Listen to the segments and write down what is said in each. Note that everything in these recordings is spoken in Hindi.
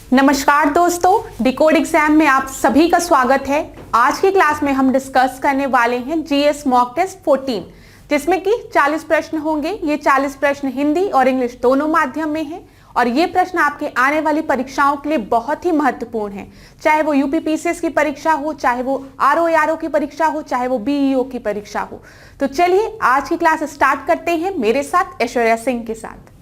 नमस्कार दोस्तों, डिकोड एग्जाम में आप सभी का स्वागत है। आज की क्लास में हम डिस्कस करने वाले हैं जीएस मॉक टेस्ट 14, जिसमें कि 40 प्रश्न होंगे। ये 40 प्रश्न हिंदी और इंग्लिश दोनों माध्यम में हैं और ये प्रश्न आपके आने वाली परीक्षाओं के लिए बहुत ही महत्वपूर्ण है। चाहे वो यूपीपीसीएस की परीक्षा हो, चाहे वो आरओ की परीक्षा हो, चाहे वो बीईओ की परीक्षा हो। तो चलिए आज की क्लास स्टार्ट करते हैं मेरे साथ, ऐश्वर्या सिंह के साथ।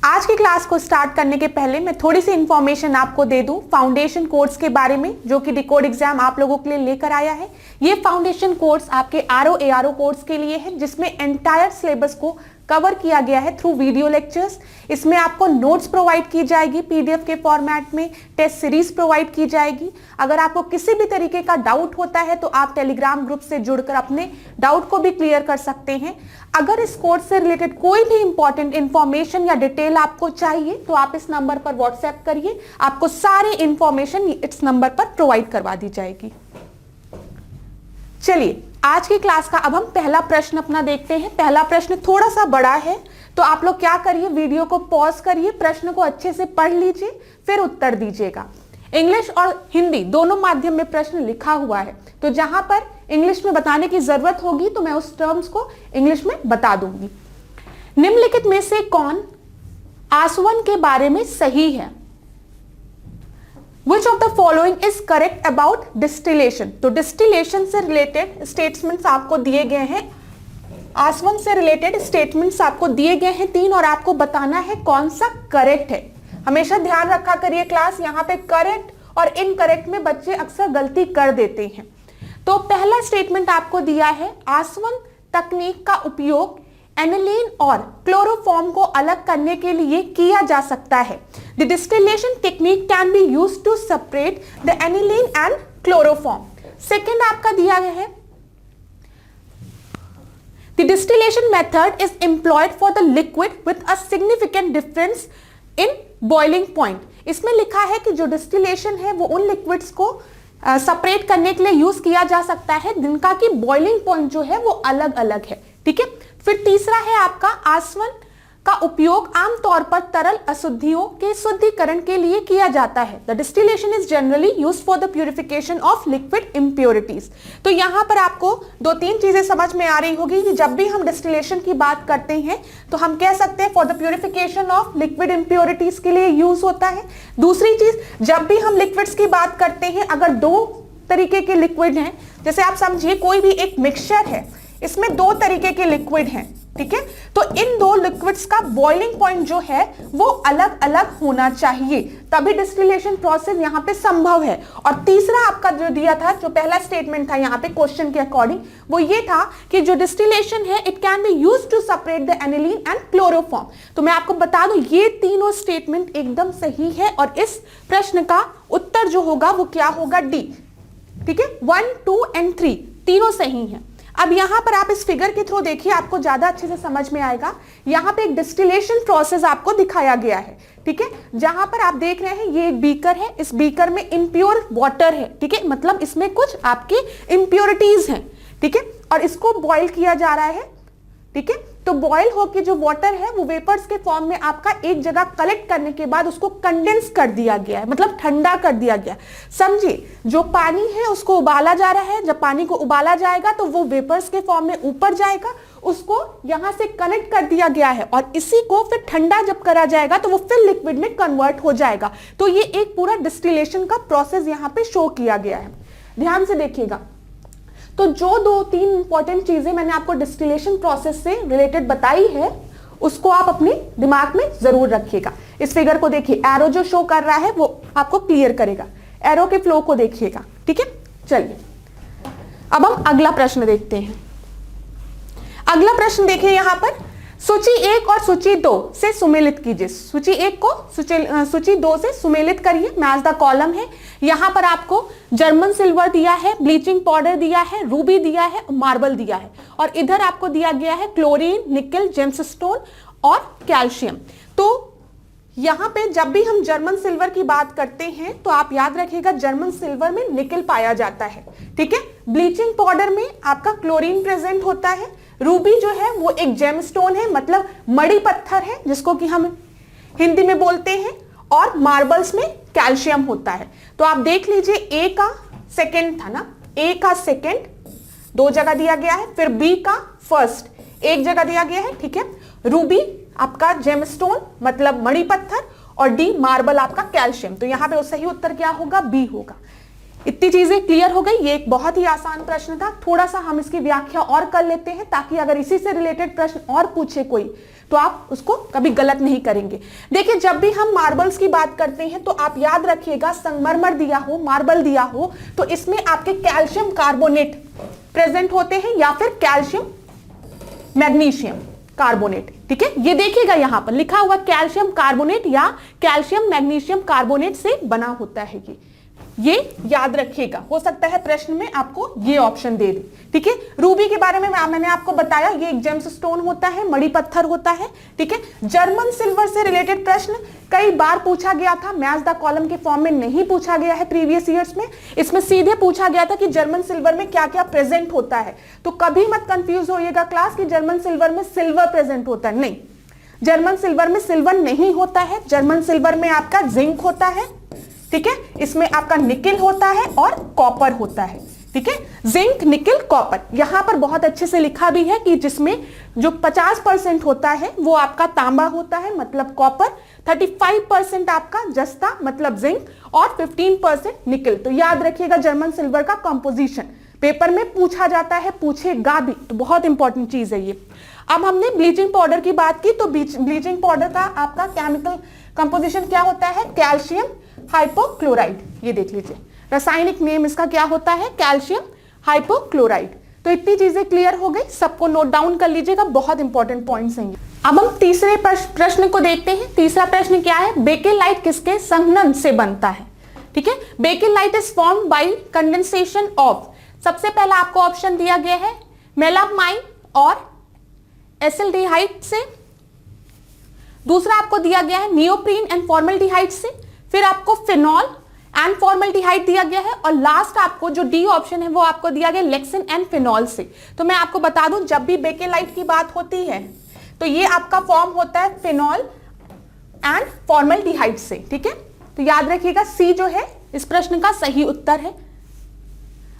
आज की क्लास को स्टार्ट करने के पहले मैं थोड़ी सी इंफॉर्मेशन आपको दे दूं फाउंडेशन कोर्स के बारे में, जो कि डिकोड एग्जाम आप लोगों के लिए लेकर आया है। ये फाउंडेशन कोर्स आपके आरओ कोर्स के लिए है, जिसमें एंटायर सिलेबस को कवर किया गया है थ्रू वीडियो लेक्चर्स। इसमें आपको नोट्स प्रोवाइड की जाएगी पीडीएफ के फॉर्मेट में, टेस्ट सीरीज प्रोवाइड की जाएगी। अगर आपको किसी भी तरीके का डाउट होता है तो आप टेलीग्राम ग्रुप से जुड़कर अपने डाउट को भी क्लियर कर सकते हैं। अगर इस कोर्स से रिलेटेड कोई भी इंपॉर्टेंट इंफॉर्मेशन या डिटेल आपको चाहिए तो आप इस नंबर पर व्हाट्सएप करिए, आपको सारी इंफॉर्मेशन इस नंबर पर प्रोवाइड करवा दी जाएगी। चलिए आज की क्लास का अब हम पहला प्रश्न अपना देखते हैं। पहला प्रश्न थोड़ा सा बड़ा है, तो आप लोग क्या करिए, वीडियो को पॉज करिए, प्रश्न को अच्छे से पढ़ लीजिए, फिर उत्तर दीजिएगा। इंग्लिश और हिंदी दोनों माध्यम में प्रश्न लिखा हुआ है, तो जहां पर इंग्लिश में बताने की जरूरत होगी तो मैं उस टर्म्स को इंग्लिश में बता दूंगी। निम्नलिखित में से कौन आसवन के बारे में सही है? Which of the following is correct about distillation? तो डिस्टिलेशन से रिलेटेड स्टेटमेंट्स आपको दिए गए हैं, आसवन से रिलेटेड स्टेटमेंट्स आपको दिए गए हैं 3, और आपको बताना है कौन सा करेक्ट है। हमेशा ध्यान रखा करिए क्लास, यहाँ पे करेक्ट और इनकरेक्ट में बच्चे अक्सर गलती कर देते हैं। तो पहला स्टेटमेंट आपको दिया है, आसवन तकनीक का उपयोग एनिलीन और क्लोरोफॉर्म को अलग करने के लिए किया जा सकता है। The distillation technique can be used to separate the aniline and chloroform. Second आपका दिया गया है, the distillation method is employed for the liquid with a significant difference in boiling point. इसमें लिखा है कि जो डिस्टिलेशन है वो उन लिक्विड्स को सेपरेट करने के लिए यूज किया जा सकता है जिनका कि बॉइलिंग पॉइंट जो है वो अलग अलग है। ठीक है, फिर तीसरा है आपका, आसवन का उपयोग आमतौर पर तरल अशुद्धियों के शुद्धिकरण के लिए किया जाता है। The distillation is generally used for the purification of liquid impurities. तो यहां पर आपको 2-3 चीजें समझ में आ रही होगी कि जब भी हम डिस्टिलेशन की बात करते हैं तो हम कह सकते हैं for the purification of liquid impurities के लिए यूज होता है। दूसरी चीज, जब भी हम लिक्विड्स की बात करते हैं, अगर 2 तरीके के लिक्विड हैं, जैसे आप समझिए कोई भी एक मिक्सचर है, इसमें 2 तरीके के लिक्विड हैं, ठीक है, तो इन 2 लिक्विड्स का बॉइलिंग पॉइंट जो है वो अलग अलग होना चाहिए, तभी डिस्टिलेशन प्रोसेस यहां पे संभव है। और तीसरा आपका जो दिया था, जो पहला स्टेटमेंट था यहां पे क्वेश्चन के अकॉर्डिंग, वो ये था कि जो डिस्टिलेशन है it can be used to separate the aniline and chloroform. तो मैं आपको बता दूं ये तीनों स्टेटमेंट एकदम सही है और इस प्रश्न का उत्तर जो होगा वो क्या होगा, डी। ठीक है, 1, 2 एंड 3 तीनों सही हैं। अब यहां पर आप इस फिगर के थ्रू देखिए, आपको ज्यादा अच्छे से समझ में आएगा। यहां पे एक डिस्टिलेशन प्रोसेस आपको दिखाया गया है, ठीक है, जहां पर आप देख रहे हैं ये एक बीकर है, इस बीकर में इम्प्योर वाटर है, ठीक है, मतलब इसमें कुछ आपकी इम्प्योरिटीज हैं, ठीक है, और इसको बॉईल किया जा रहा है, ठीक है। तो बॉईल होकर जो वाटर है वो वेपर्स के फॉर्म में आपका एक जगह कलेक्ट करने के बाद उसको कंडेंस कर दिया गया है, मतलब ठंडा कर दिया गया। समझिए, जो पानी है उसको उबाला जा रहा है, जब पानी को उबाला जाएगा तो वो वेपर्स के फॉर्म में ऊपर जाएगा, उसको यहां से कनेक्ट कर दिया गया है और इसी को फिर ठंडा जब करा जाएगा तो वो फिर लिक्विड में कन्वर्ट हो जाएगा। तो ये एक पूरा डिस्टिलेशन का प्रोसेस यहां पे शो किया गया है, ध्यान से देखिएगा। तो जो 2-3 इंपॉर्टेंट चीजें मैंने आपको डिस्टिलेशन प्रोसेस से रिलेटेड बताई है उसको आप अपने दिमाग में जरूर रखिएगा। इस फिगर को देखिए, एरो जो शो कर रहा है वो आपको क्लियर करेगा, एरो के फ्लो को देखिएगा, ठीक है। चलिए अब हम अगला प्रश्न देखते हैं। अगला प्रश्न देखिए, यहां पर सूची 1 और सूची 2 से सुमेलित कीजिए। सूची 1 को सूची 2 से सुमेलित करिए। मैच द कॉलम है, यहां पर आपको जर्मन सिल्वर दिया है, ब्लीचिंग पाउडर दिया है, रूबी दिया है, मार्बल दिया है, और इधर आपको दिया गया है क्लोरीन, निकल, जेम्सस्टोन और कैल्शियम। तो यहां पे जब भी हम जर्मन सिल्वर की बात करते हैं तो आप याद रखिएगा जर्मन सिल्वर में निकल पाया जाता है, ठीक है। ब्लीचिंग पाउडर में आपका क्लोरीन प्रेजेंट होता है, रूबी जो है वो एक जेमस्टोन है, मतलब मणि पत्थर है जिसको कि हम हिंदी में बोलते हैं, और मार्बल्स में कैल्शियम होता है। तो आप देख लीजिए ए का सेकेंड था ना, ए का सेकेंड 2 जगह दिया गया है, फिर बी का फर्स्ट 1 जगह दिया गया है, ठीक है। रूबी आपका जेमस्टोन मतलब मणि पत्थर, और डी मार्बल आपका कैल्शियम। तो यहां पे सही उत्तर क्या होगा, बी होगा। इतनी चीजें क्लियर हो गई। ये एक बहुत ही आसान प्रश्न था। थोड़ा सा हम इसकी व्याख्या और कर लेते हैं ताकि अगर इसी से रिलेटेड प्रश्न और पूछे कोई तो आप उसको कभी गलत नहीं करेंगे। देखिए, जब भी हम मार्बल्स की बात करते हैं तो आप याद रखिएगा, संगमरमर दिया हो, मार्बल दिया हो, तो इसमें आपके कैल्शियम कार्बोनेट प्रेजेंट होते हैं या फिर कैल्शियम मैग्नीशियम कार्बोनेट, ठीक है। ये देखिएगा यहां पर लिखा हुआ कैल्शियम कार्बोनेट या कैल्शियम मैग्नीशियम कार्बोनेट से बना होता है। ये याद रखिएगा, हो सकता है प्रश्न में आपको ये ऑप्शन दे दे, ठीक है। रूबी के बारे में मैंने आपको बताया, ये एक जेम्सस्टोन होता है, मणि पत्थर होता है, ठीक है। जर्मन सिल्वर से रिलेटेड प्रश्न कई बार पूछा गया था, मैच द कॉलम के फॉर्म में नहीं पूछा गया है प्रीवियस ईयर्स में। इसमें सीधे पूछा गया था कि जर्मन सिल्वर में क्या क्या प्रेजेंट होता है। तो कभी मत कंफ्यूज होइएगा क्लास कि जर्मन सिल्वर में सिल्वर प्रेजेंट होता है, नहीं, जर्मन सिल्वर में सिल्वर नहीं होता है। जर्मन सिल्वर में आपका जिंक होता है, ठीक है। इसमें आपका निकिल होता है और कॉपर होता है, ठीक है। Zinc, nickel, copper. यहां पर बहुत अच्छे से लिखा भी है कि जिसमें जो 50% होता है वो आपका तांबा होता है मतलब कॉपर, 35% आपका जस्ता मतलब जिंक, और 15% निकिल। तो याद रखिएगा जर्मन सिल्वर का कंपोजिशन पेपर में पूछा जाता है, पूछेगा भी, तो बहुत इंपॉर्टेंट चीज है ये। अब हमने ब्लीचिंग पाउडर की बात की, तो ब्लीचिंग पाउडर का आपका केमिकल कंपोजिशन क्या होता है, कैल्शियम हाइपोक्लोराइड। ये देख लीजिए, रासायनिक नेम इसका क्या होता है, कैल्शियम हाइपोक्लोराइड। तो इतनी चीजें क्लियर हो गई, सबको नोट डाउन कर लीजिएगा, बहुत इंपॉर्टेंट पॉइंट्स हैं। अब हम तीसरे प्रश्न को देखते हैं। तीसरा प्रश्न क्या है, बेकेलाइट किसके संघनन से बनता है, ठीक है। Bakelite is formed by condensation of, सबसे पहला आपको ऑप्शन दिया गया है मेलामाइन और एसिल्डिहाइड से, दूसरा आपको दिया गया है नियोप्रीन एंड फॉर्मल्डिहाइड से, फिर आपको फिनॉल एंड फॉर्मल्डिहाइड दिया गया है, और लास्ट आपको जो डी ऑप्शन है वो आपको दिया गया लेक्सिन एंड फिनॉल से। तो मैं आपको बता दूं, जब भी बेकेलाइट की बात होती है तो ये आपका फॉर्म होता है फिनॉल एंड फॉर्मल्डिहाइड से, ठीक है। तो याद रखिएगा सी जो है इस प्रश्न का सही उत्तर है।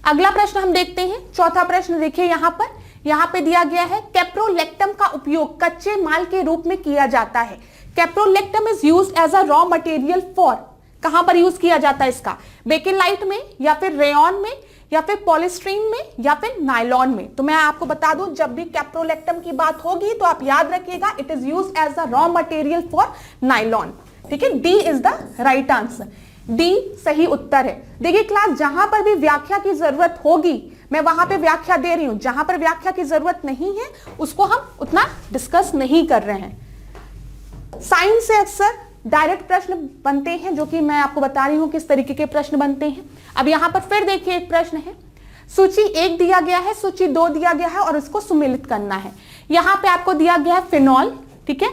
अगला प्रश्न हम देखते हैं, चौथा प्रश्न देखिए यहां पे दिया गया है कैप्रोलेक्टम का उपयोग कच्चे माल के रूप में किया जाता है। Caprolactam is used as a raw material for, कहां पर यूज किया जाता है इसका, बेकेलाइट में या फिर रेयन में या फिर पॉलीस्ट्रीन में या फिर नायलॉन में। तो मैं आपको बता दूं, जब भी कैप्रोलेक्टम की बात होगी तो आप याद रखिएगा it is used as a raw material for nylon, ठीक है। D is the right answer, D सही उत्तर है। देखिए क्लास, जहां पर भी व्याख्या की जरूरत होगी मैं वहां पे व्याख्या दे रही हूं, जहां पर व्याख्या की जरूरत नहीं है उसको हम उतना डिस्कस नहीं कर रहे हैं। साइंस से अक्सर डायरेक्ट प्रश्न बनते हैं, जो कि मैं आपको बता रही हूं किस तरीके के प्रश्न बनते हैं। अब यहां पर फिर देखिए एक प्रश्न है, सूची 1 दिया गया है, सूची 2 दिया गया है और इसको सुमेलित करना है। यहां पे आपको दिया गया है फिनॉल, ठीक है,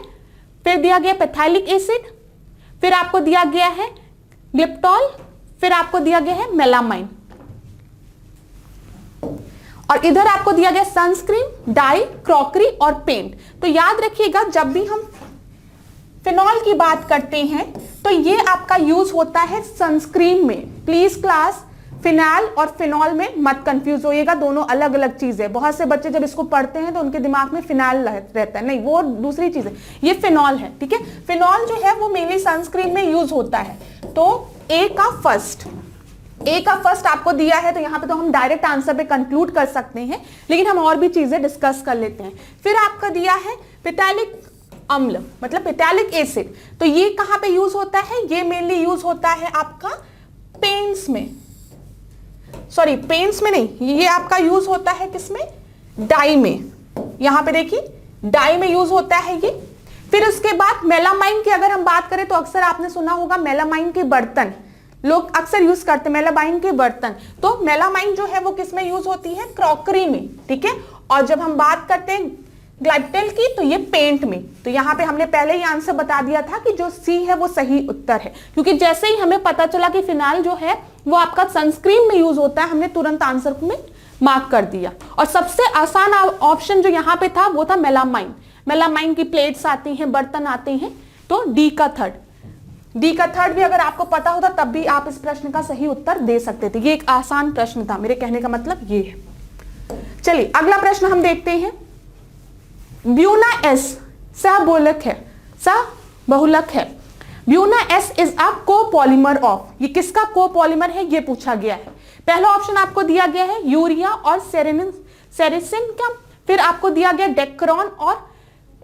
फिर दिया गया पैथाइलिक एसिड, फिर आपको दिया गया है ग्लिप्टॉल, फिर आपको दिया गया है मेलामाइन, और इधर आपको दिया गया सनस्क्रीन, डाई, क्रॉकरी और पेंट। तो याद रखिएगा जब भी हम फिनॉल की बात करते हैं तो ये आपका यूज होता है सनस्क्रीन में। प्लीज क्लास, फिनाइल और फिनॉल में मत कंफ्यूज होइएगा, दोनों अलग अलग चीज है। बहुत से बच्चे जब इसको पढ़ते हैं तो उनके दिमाग में फिनाइल रहता है, नहीं, वो दूसरी चीज है, ये फिनॉल है, ठीक है। फिनॉल जो है वो मेनली सनस्क्रीन में यूज होता है। तो ए का फर्स्ट आपको दिया है, तो यहां पे तो हम डायरेक्ट आंसर पे कंक्लूड कर सकते हैं, लेकिन हम और भी चीजें डिस्कस कर लेते हैं। फिर आपका दिया है पिटालिक अम्ल मतलब पिटालिक एसिड, तो ये कहां पे यूज होता है, ये मेनली यूज होता है आपका पेंट्स में, सॉरी पेंट्स में नहीं, ये आपका यूज होता है किसमें, डाई में। यहां पे देखिए डाई में यूज होता है ये। फिर उसके बाद मेलामाइन की अगर हम बात करें तो अक्सर आपने सुना होगा मेलामाइन के बर्तन लोग अक्सर यूज करते हैं, मेलामाइन के बर्तन। तो मेलामाइन जो है वो किस में यूज होती है, क्रॉकरी में, ठीक है। और जब हम बात करते हैं ग्लाइप्टेल की तो ये पेंट में। तो यहाँ पे हमने पहले ही आंसर बता दिया था कि जो सी है वो सही उत्तर है, क्योंकि जैसे ही हमें पता चला कि फिनाइल जो है वो आपका सनस्क्रीन में यूज होता है, हमने तुरंत आंसर में मार्क कर दिया। और सबसे आसान ऑप्शन जो यहाँ पे था वो था मेलामाइन। मेलामाइन की प्लेट्स आती हैं, बर्तन आते हैं, तो डी का थर्ड। डी का थर्ड भी अगर आपको पता होता तब भी आप इस प्रश्न का सही उत्तर दे सकते थे। ये एक आसान प्रश्न था, मेरे कहने का मतलब ये है। चलिए अगला प्रश्न हम देखते हैं। ब्यूना एस सहबहुलक है। Buena S is a copolymer of, ये किसका कोपॉलीमर है ये पूछा गया है। पहला ऑप्शन आपको दिया गया है यूरिया और सेरेसिन का, फिर आपको दिया गया डेक्रॉन और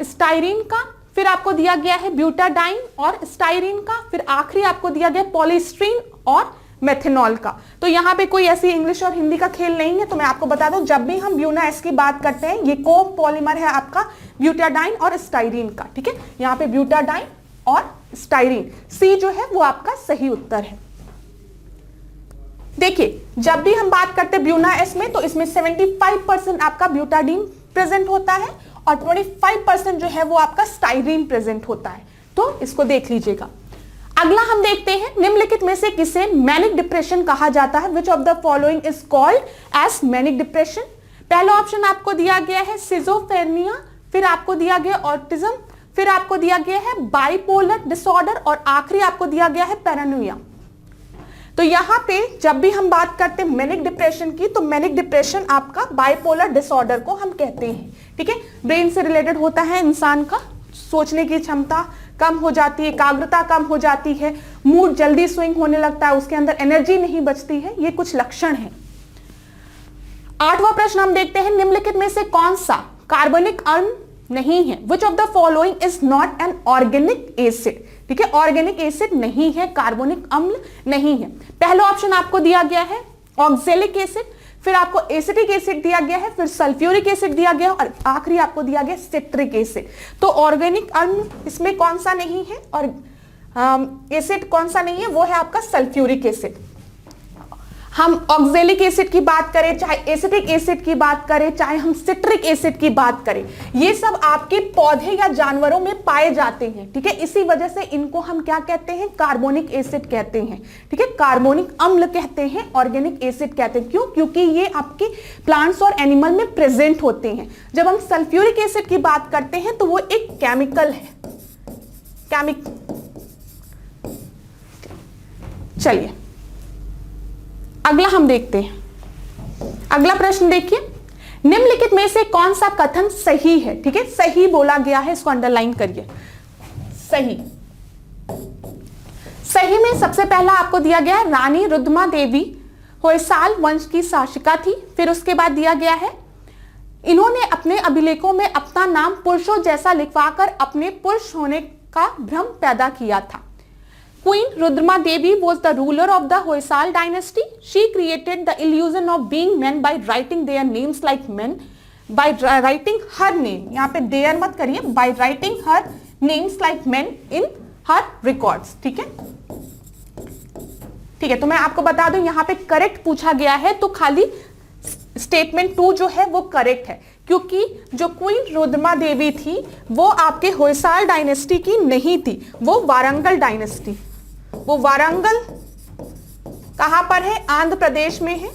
स्टाइरीन का, फिर आपको दिया गया है ब्यूटाडाइन और स्टाइरीन का, फिर आखिरी आपको दिया गया पॉलीस्ट्रीन और मेथनॉल का। तो यहाँ पे कोई ऐसी इंग्लिश और हिंदी का खेल नहीं है। तो मैं आपको बता दूं, जब भी हम ब्यूना एस की बात करते हैं ये कोपॉलीमर है आपका ब्यूटाडाइन और स्टाइरीन का, ठीक है। यहाँ पे ब्यूटाडाइन और स्टाइरीन, सी जो है वो आपका सही उत्तर है। देखिए जब भी हम बात करते हैं ब्यूना एस में, तो इसमें 75% आपका ब्यूटाडीन प्रेजेंट होता है और 25% जो है वो आपका स्टाइरीन प्रेजेंट होता है। तो इसको देख लीजिएगा। अगला हम देखते हैं, निम्नलिखित में से किसे मैनिक डिप्रेशन कहा जाता है? Which of the following is called as manic depression? पहला ऑप्शन आपको दिया गया है सिजोफ्रेनिया, फिर आपको दिया गया ऑटिज्म, फिर आपको दिया गया है बाइपोलर डिसऑर्डर और आखिरी आपको दिया गया है पैरानोया। तो यहां पे जब भी हम बात करते हैं मैनिक डिप्रेशन की, तो मैनिक डिप्रेशन आपका बाइपोलर डिसऑर्डर को हम कहते हैं, ठीक है। ब्रेन से रिलेटेड होता है, इंसान का सोचने की क्षमता कम हो जाती है, एकाग्रता कम हो जाती है, मूड जल्दी स्विंग होने लगता है, उसके अंदर एनर्जी नहीं बचती है, ये कुछ लक्षण है। 8वां प्रश्न हम देखते हैं, निम्नलिखित में से कौन सा कार्बनिक अम्ल नहीं है? Which of the following is not an organic acid? ठीक है, ऑर्गेनिक एसिड नहीं है, कार्बनिक अम्ल नहीं है। पहला ऑप्शन आपको दिया गया है ऑक्जेलिक एसिड, फिर आपको एसिटिक एसिड दिया गया है, फिर सल्फ्यूरिक एसिड दिया गया और आखिरी आपको दिया गया सिट्रिक एसिड। तो ऑर्गेनिक अम्ल इसमें कौन सा नहीं है और एसिड कौन सा नहीं है? वो है आपका सल्फ्यूरिक एसिड। हम ऑक्जेलिक एसिड की बात करें, चाहे एसिटिक एसिड की बात करें, चाहे हम सिट्रिक एसिड की बात करें, ये सब आपके पौधे या जानवरों में पाए जाते हैं, ठीक है। इसी वजह से इनको हम क्या कहते हैं? कार्बोनिक एसिड कहते हैं, ठीक है। कार्बोनिक अम्ल कहते हैं, ऑर्गेनिक एसिड कहते हैं। क्यों? क्योंकि ये आपके प्लांट्स और एनिमल में प्रेजेंट होते हैं। जब हम सल्फ्यूरिक एसिड की बात करते हैं तो वो एक केमिकल है, चलिए अगला हम देखते हैं। अगला प्रश्न देखिए, निम्नलिखित में से कौन सा कथन सही है? ठीक है, सही बोला गया है, इसको अंडरलाइन करिए। सही में सबसे पहला आपको दिया गया है रानी रुद्रमा देवी होयसाल वंश की शासिका थी। फिर उसके बाद दिया गया है इन्होंने अपने अभिलेखों में अपना नाम पुरुषों जैसा लिखवाकर अपने पुरुष होने का भ्रम पैदा किया था। Queen Rudrama Devi was the ruler of the Hoysal dynasty. She created the illusion of being men by writing their names like men, by writing her name. यहाँ पे their मत करिए, by writing her names like men in her records. ठीक है, ठीक है। तो मैं आपको बता दूं, यहाँ पे करेक्ट पूछा गया है, तो खाली स्टेटमेंट 2 जो है वो करेक्ट है, क्योंकि जो क्वीन रुद्रमा देवी थी वो आपके होयसाल डायनेस्टी की नहीं थी, वो वारंगल डायनेस्टी। वो वारंगल कहां पर है? आंध्र प्रदेश में है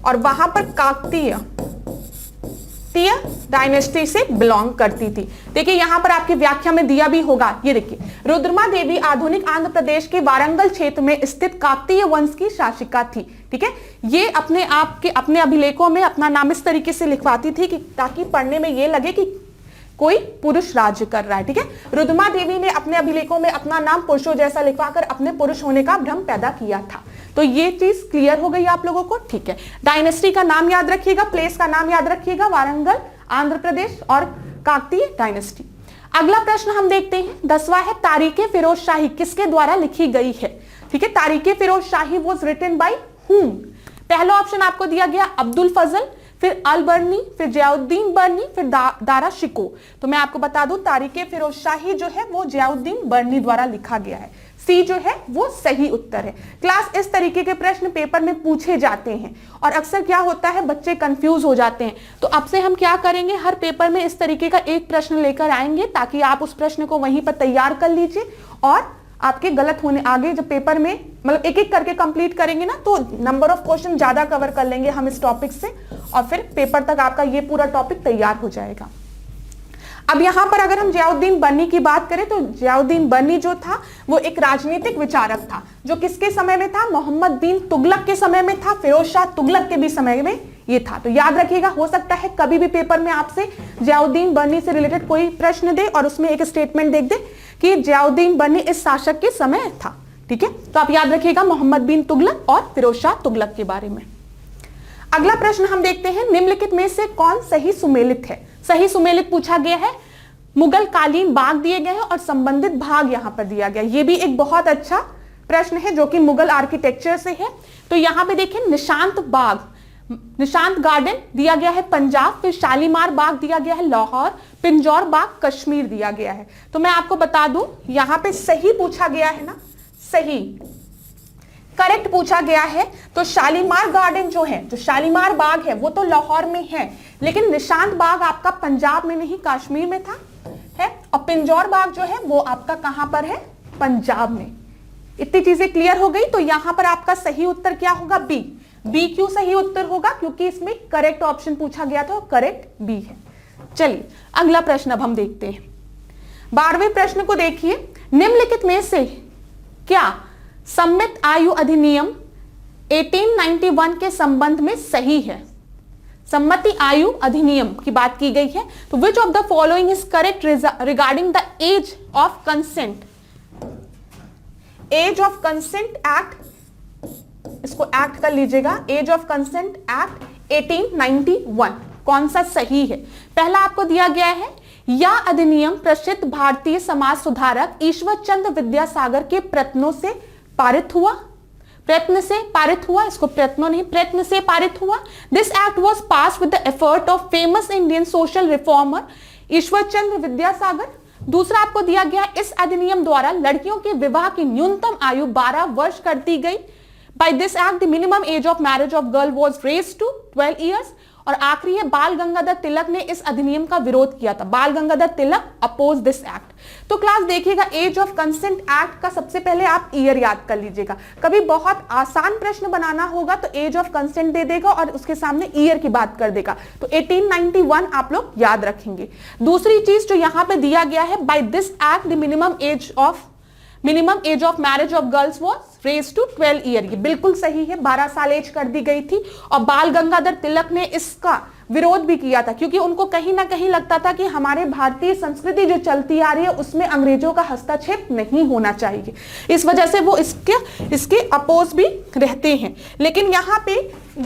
और वहां पर काकतीय डायनेस्टी से बिलोंग करती थी। देखिए यहां पर आपकी व्याख्या में दिया भी होगा, ये देखिए, रुद्रमा देवी आधुनिक आंध्र प्रदेश के वारंगल क्षेत्र में स्थित काकतीय वंश की शासिका थी। ठीक है, ये अपने आप के अपने अभिलेखों में अपना नाम इस तरीके से लिखवाती थी कि ताकि पढ़ने में ये लगे कि कोई पुरुष राज्य कर रहा है। ठीक है, रुद्रमा देवी ने अपने अभिलेखों में अपना नाम पुरुषों जैसा लिखवाकर अपने पुरुष होने का भ्रम पैदा किया था। तो ये चीज क्लियर हो गई आप लोगों को। ठीक है, डायनेस्टी का नाम याद रखिएगा, प्लेस का नाम याद रखिएगा, वारंगल आंध्र प्रदेश और काकतीय डायनेस्टी। अगला प्रश्न हम देखते हैं, 10वां है, तारीखे फिरोज शाही किसके द्वारा लिखी गई है? ठीक है, तारीखे फिरोज शाही वाज रिटन बाय हुम? पहला ऑप्शन आपको दिया गया अब्दुल फजल, फिर अल बर्नी, फिर जियाउद्दीन बर्नी, फिर दारा शिको। तो मैं आपको बता दूं, तारीखे फिरोज शाही जो है वो जियाउद्दीन बर्नी द्वारा लिखा गया है। सी जो है वो सही उत्तर है। क्लास इस तरीके के प्रश्न पेपर में पूछे जाते हैं और अक्सर क्या होता है, बच्चे कंफ्यूज हो जाते हैं। तो अब से हम क्या करेंगे, हर पेपर में इस तरीके का एक प्रश्न लेकर आएंगे ताकि आप उस प्रश्न को वहीं पर तैयार कर लीजिए और आपके गलत होने आगे जब पेपर में मतलब एक एक करके कंप्लीट करेंगे ना, तो नंबर ऑफ क्वेश्चन ज्यादा कवर कर लेंगे हम इस टॉपिक से और फिर पेपर तक आपका ये पूरा टॉपिक तैयार हो जाएगा। अब यहां पर अगर हम जियाउद्दीन बन्नी की बात करें तो जियाउद्दीन बन्नी जो था वो एक राजनीतिक विचारक था, जो किसके समय में था, मोहम्मद बिन तुगलक के समय में था, फिरोज शाह तुगलक के भी समय में ये था। तो याद रखिएगा, हो सकता है कभी भी पेपर में आपसे जियाउद्दीन बन्नी से रिलेटेड कोई प्रश्न दे और उसमें एक स्टेटमेंट देख दे कि जियाउद्दीन बन्नी इस शासक के समय था। ठीक है, तो आप याद रखिएगा मोहम्मद बिन तुगलक और फिरोज शाह तुगलक के बारे में। अगला प्रश्न हम देखते हैं, निम्नलिखित में से कौन सही सुमेलित है। सही सुमेलित पूछा गया है, मुगल कालीन बाग दिए गए हैं और संबंधित भाग यहां पर दिया गया। ये भी एक बहुत अच्छा प्रश्न है जो कि मुगल आर्किटेक्चर से है। तो यहां पे देखिए, निशांत बाग, निशांत गार्डन दिया गया है पंजाब, फिर शालीमार बाग दिया गया है लाहौर, पिंजौर बाग कश्मीर दिया गया है। तो मैं आपको बता दूं, यहां पे सही पूछा गया है ना, सही करेक्ट पूछा गया है। तो शालीमार गार्डन जो है, जो शालीमार बाग है वो तो लाहौर में है, लेकिन निशांत बाग आपका पंजाब में नहीं कश्मीर में था है, और पिंजौर बाग जो है वो आपका कहां पर है, पंजाब में। इतनी चीजें क्लियर हो गई। तो यहां पर आपका सही उत्तर क्या होगा, बी। बी क्यों सही उत्तर होगा, क्योंकि इसमें करेक्ट ऑप्शन पूछा गया था, करेक्ट बी है। चलिए अगला प्रश्न अब हम देखते हैं। 12वें प्रश्न को देखिए, निम्नलिखित में से क्या सम्मित आयु अधिनियम 1891 के संबंध में सही है। सम्मति आयु अधिनियम की बात की गई है। तो which of the following is correct regarding the age of consent. Age of consent act, इसको एक्ट कर लीजिएगा, एज ऑफ कंसेंट एक्ट 1891 कौन सा सही है। पहला आपको दिया गया है, यह अधिनियम प्रसिद्ध भारतीय समाज सुधारक ईश्वर चंद्र विद्यासागर के प्रयत्नों से पारित हुआ। प्रयत्न से पारित हुआ, इसको प्रयत्नों नहीं, प्रयत्न से पारित हुआ। This act was pass with the effort of famous Indian social reformer Ishwar Chandra Vidyasagar. दूसरा आपको दिया गया, इस अधिनियम द्वारा लड़कियों के विवाह की न्यूनतम आयु 12 वर्ष कर दी गई। By this act the minimum age of marriage of girl was raised to 12 years. और आखिरी है, बाल गंगाधर तिलक ने इस अधिनियम का विरोध किया था। बाल Gangadhar Tilak oppose this act. तो क्लास देखिएगा, एज ऑफ कंसेंट एक्ट का सबसे पहले आप ईयर याद कर लीजिएगा। कभी बहुत आसान प्रश्न बनाना होगा तो एज ऑफ कंसेंट दे देगा और उसके सामने ईयर की बात कर देगा। तो 1891 आप लोग याद रखेंगे। दूसरी चीज जो यहां पे दिया गया है, by this act the minimum age of marriage of girls was raised to 12 year. ये बिल्कुल सही है, 12 साल एज कर दी गई थी। और बाल गंगाधर तिलक ने इसका विरोध भी किया था, क्योंकि उनको कहीं ना कहीं लगता था कि हमारे भारतीय संस्कृति जो चलती आ रही है उसमें अंग्रेजों का हस्तक्षेप नहीं होना चाहिए। इस वजह से वो इसके अपोज भी रहते हैं। लेकिन यहाँ पे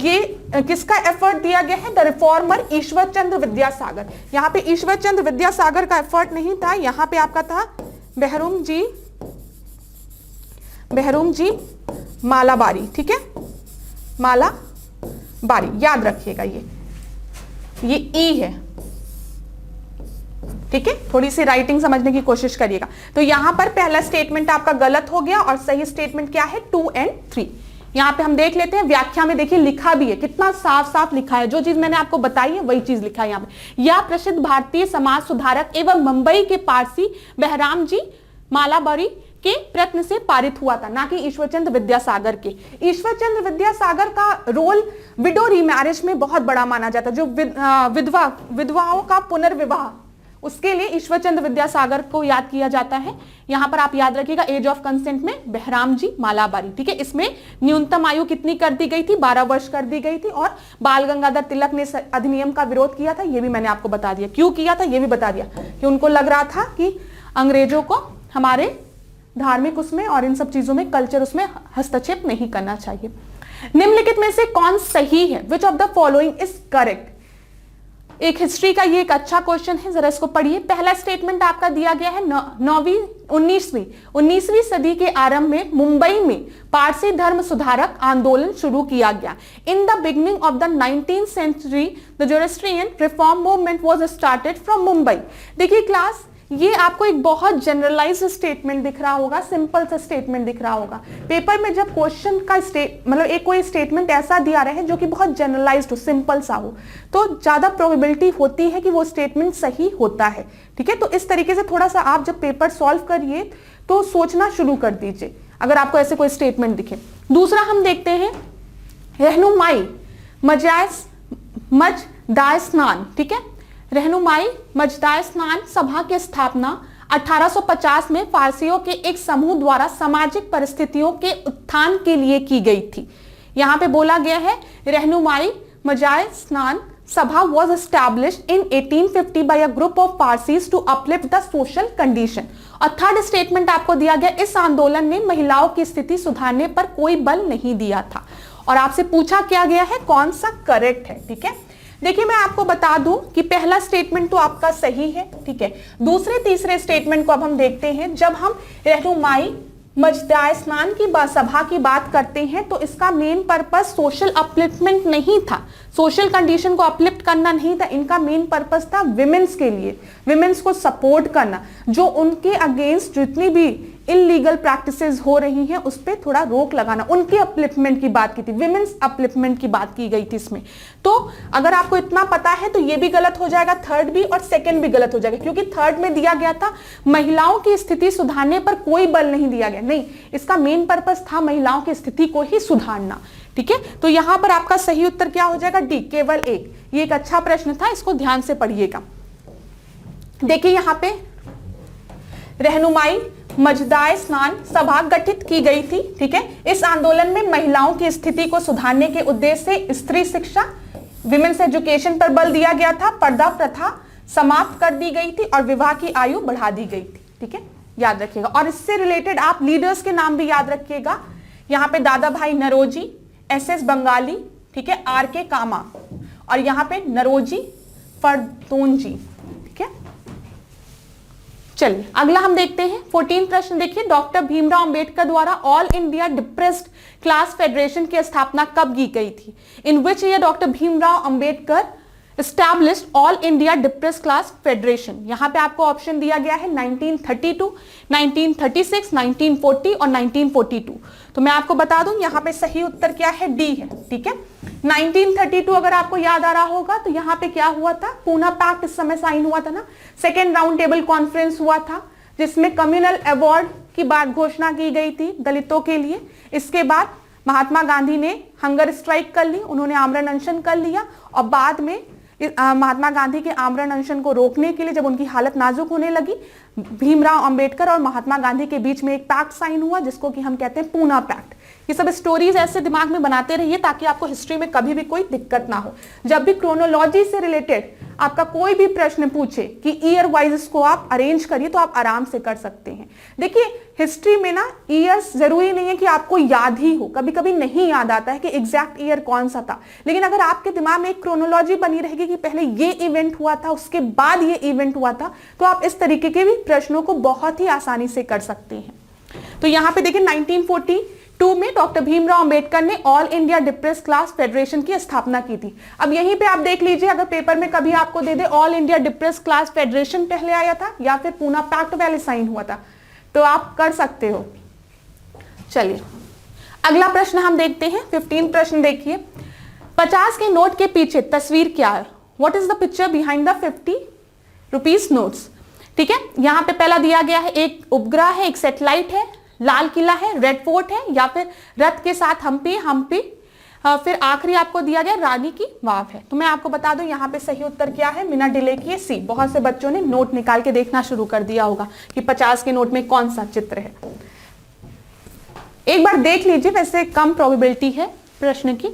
ये किसका एफर्ट दिया गया है, द रिफॉर्मर ईश्वर चंद्र विद्यासागर। यहाँ पे ईश्वर चंद्र विद्यासागर का एफर्ट नहीं था, यहाँ पे आपका था बहरूम जी मालाबारी। ठीक है, मालाबारी याद रखिएगा, ये ई है। ठीक है, थोड़ी सी राइटिंग समझने की कोशिश करिएगा। तो यहां पर पहला स्टेटमेंट आपका गलत हो गया और सही स्टेटमेंट क्या है, 2 और 3। यहां पे हम देख लेते हैं, व्याख्या में देखिए लिखा भी है, कितना साफ साफ लिखा है। जो चीज मैंने आपको बताई है वही चीज लिखा है यहाँ पे। यह प्रसिद्ध भारतीय समाज सुधारक एवं मुंबई के पारसी बहराम जी मालाबारी के प्रयत्न से पारित हुआ था, ना कि ईश्वरचंद्र विद्यासागर के। ईश्वरचंद्र विद्यासागर का रोल विडो रीमैरिज में बहुत बड़ा माना जाता है। जो विधवाओं का पुनर्विवाह, उसके लिए ईश्वरचंद्र विद्यासागर को याद किया जाता है। यहां पर आप याद रखिएगा, एज ऑफ कंसेंट में बहराम जी मालाबारी। ठीक है, इसमें न्यूनतम आयु कितनी कर दी गई थी, 12 वर्ष कर दी गई थी। और बाल गंगाधर तिलक ने अधिनियम का विरोध किया था, यह भी मैंने आपको बता दिया। क्यों किया था यह भी बता दिया, कि उनको लग रहा था कि अंग्रेजों को हमारे धार्मिक उसमें और इन सब चीजों में, कल्चर उसमें हस्तक्षेप नहीं करना चाहिए। निम्नलिखित में से कौन सही है, which of the following is correct. एक हिस्ट्री का ये एक अच्छा क्वेश्चन है, जरा इसको पढ़िए। पहला स्टेटमेंट आपका दिया गया है, 19वीं सदी के आरंभ में मुंबई में पारसी धर्म सुधारक आंदोलन शुरू किया गया। In the beginning of the 19th century the Zoroastrian reform movement was started from Mumbai. देखिए क्लास, ये आपको एक बहुत जनरलाइज स्टेटमेंट दिख रहा होगा, सिंपल सा स्टेटमेंट दिख रहा होगा। पेपर में जब क्वेश्चन का मतलब एक कोई स्टेटमेंट ऐसा दिया रहे जो कि बहुत जनरलाइज्ड हो, सिंपल सा हो, तो ज्यादा प्रोबेबिलिटी होती है कि वो स्टेटमेंट सही होता है। ठीक है, तो इस तरीके से थोड़ा सा आप जब पेपर सॉल्व करिए तो सोचना शुरू कर दीजिए, अगर आपको ऐसे कोई स्टेटमेंट दिखे। दूसरा हम देखते हैं, रहनुमाई मज दाय स्नान। ठीक है, रहनुमाई मजदाए स्नान सभा की स्थापना 1850 में फारसियों के एक समूह द्वारा सामाजिक परिस्थितियों के उत्थान के लिए की गई थी। यहाँ पे बोला गया है रहनुमाई मजाए स्नान Sabha was established in 1850 by a group of Parsis to uplift the social condition। और थर्ड स्टेटमेंट आपको दिया गया, इस आंदोलन ने महिलाओं की स्थिति सुधारने पर कोई बल नहीं दिया था। और आपसे पूछा क्या गया है, कौन सा करेक्ट है। ठीक है, देखिए मैं आपको बता दूं कि पहला स्टेटमेंट तो आपका सही है। ठीक है, दूसरे तीसरे स्टेटमेंट को अब हम देखते हैं। जब हम रहनुमाई मजदाए स्नान की सभा की बात करते हैं तो इसका मेन पर्पस सोशल अपलिफ्टमेंट नहीं था, सोशल कंडीशन को अपलिफ्ट करना नहीं था। इनका मेन पर्पस था विमेंस के लिए, विमेंस को सपोर्ट करना, जो उनके अगेंस्ट जितनी भी इलीगल प्रैक्टिसेस हो रही हैं उस पर थोड़ा रोक लगाना, उनके अपलिफ्टमेंट की बात की थी, विमेंस अपलिफ्टमेंट की बात की गई थी इसमें। तो अगर आपको इतना पता है तो ये भी गलत हो जाएगा, थर्ड भी, और सेकंड भी गलत हो जाएगा, क्योंकि थर्ड में दिया गया था महिलाओं की स्थिति सुधारने पर कोई बल नहीं दिया गया। नहीं, इसका मेन पर्पस था महिलाओं की स्थिति को ही सुधारना। ठीक है, तो यहां पर आपका सही उत्तर क्या हो जाएगा, डी, केवल एक। ये एक अच्छा प्रश्न था, इसको ध्यान से पढ़िएगा। देखिए यहां पे रहनुमाई मजदाए स्नान सभा गठित की गई थी। ठीक है, इस आंदोलन में महिलाओं की स्थिति को सुधारने के उद्देश्य से स्त्री शिक्षा, विमेन्स एजुकेशन पर बल दिया गया था, पर्दा प्रथा समाप्त कर दी गई थी और विवाह की आयु बढ़ा दी गई थी। ठीक है, याद रखिएगा। और इससे रिलेटेड आप लीडर्स के नाम भी याद रखिएगा। यहाँ पे दादा भाई नरोजी, SS बंगाली, ठीक है, RK कामा, और यहाँ पे नरोजी फरदोंजी। ठीक है, चलिए अगला हम देखते हैं 14 प्रश्न। देखिए, डॉक्टर भीमराव अंबेडकर द्वारा all India depressed class federation की स्थापना कब की गई थी? In which year doctor Bhimrao Ambedkar established all India depressed class federation? यहाँ पे आपको ऑप्शन दिया गया है 1932, 1936, 1940 और 1942। तो मैं आपको बता दूं यहाँ पे सही उत्तर क्या है, डी है। ठीक है, 1932 अगर आपको याद आ रहा होगा तो यहाँ पे क्या हुआ था, पूना पैक्ट इस समय साइन हुआ था ना, सेकेंड राउंड टेबल कॉन्फ्रेंस हुआ था जिसमें कम्युनल अवार्ड की बात घोषणा की गई थी दलितों के लिए। इसके बाद महात्मा गांधी ने हंगर स्ट्राइक कर ली, उन्होंने आमरण अनशन कर लिया, और बाद में महात्मा गांधी के आमरण अनशन को रोकने के लिए जब उनकी हालत नाजुक होने लगी, भीमराव अंबेडकर और महात्मा गांधी के बीच में एक पैक्ट साइन हुआ जिसको कि हम कहते हैं पूना पैक्ट। ये सब स्टोरीज ऐसे दिमाग में बनाते रहिए ताकि आपको हिस्ट्री में कभी भी कोई दिक्कत ना हो। जब भी क्रोनोलॉजी से रिलेटेड आपका कोई भी प्रश्न पूछे कि ईयर वाइज इसको आप अरेंज करिए तो आप आराम से कर सकते हैं। देखिए हिस्ट्री में ना ईयर्स जरूरी नहीं है कि आपको याद ही हो, कभी कभी नहीं याद आता है कि एग्जैक्ट ईयर कौन सा था, लेकिन अगर आपके दिमाग में एक क्रोनोलॉजी बनी रहेगी कि पहले ये इवेंट हुआ था उसके बाद ये इवेंट हुआ था, तो आप इस तरीके के भी प्रश्नों को बहुत ही आसानी से कर सकते हैं। तो यहाँ पे देखिए 1942 में डॉक्टर भीमराव अंबेडकर ने all India depressed class federation की स्थापना की थी। अब यहीं पे आप देख लीजिए, अगर पेपर में कभी आपको दे दे all India depressed class federation पहले आया था या फिर पूना पैक्ट पहले साइन हुआ था, तो आप कर सकते हो। चलिए अगला प्रश्न हम देखते हैं 15 प्रश्न। देखिए 50 के नोट के पीछे तस्वीर क्या है? What is the picture behind the 50 rupees notes? ठीक है, यहां पे पहला दिया गया है एक उपग्रह है, एक सैटेलाइट है, लाल किला है, रेड फोर्ट है, या फिर रथ के साथ हम्पी, फिर आखिरी आपको दिया गया रानी की वाव है। तो मैं आपको बता दूं यहाँ पे सही उत्तर क्या है, बिना डिले किए सी। बहुत से बच्चों ने नोट निकाल के देखना शुरू कर दिया होगा कि 50 के नोट में कौन सा चित्र है। एक बार देख लीजिए, वैसे कम प्रोबेबिलिटी है प्रश्न की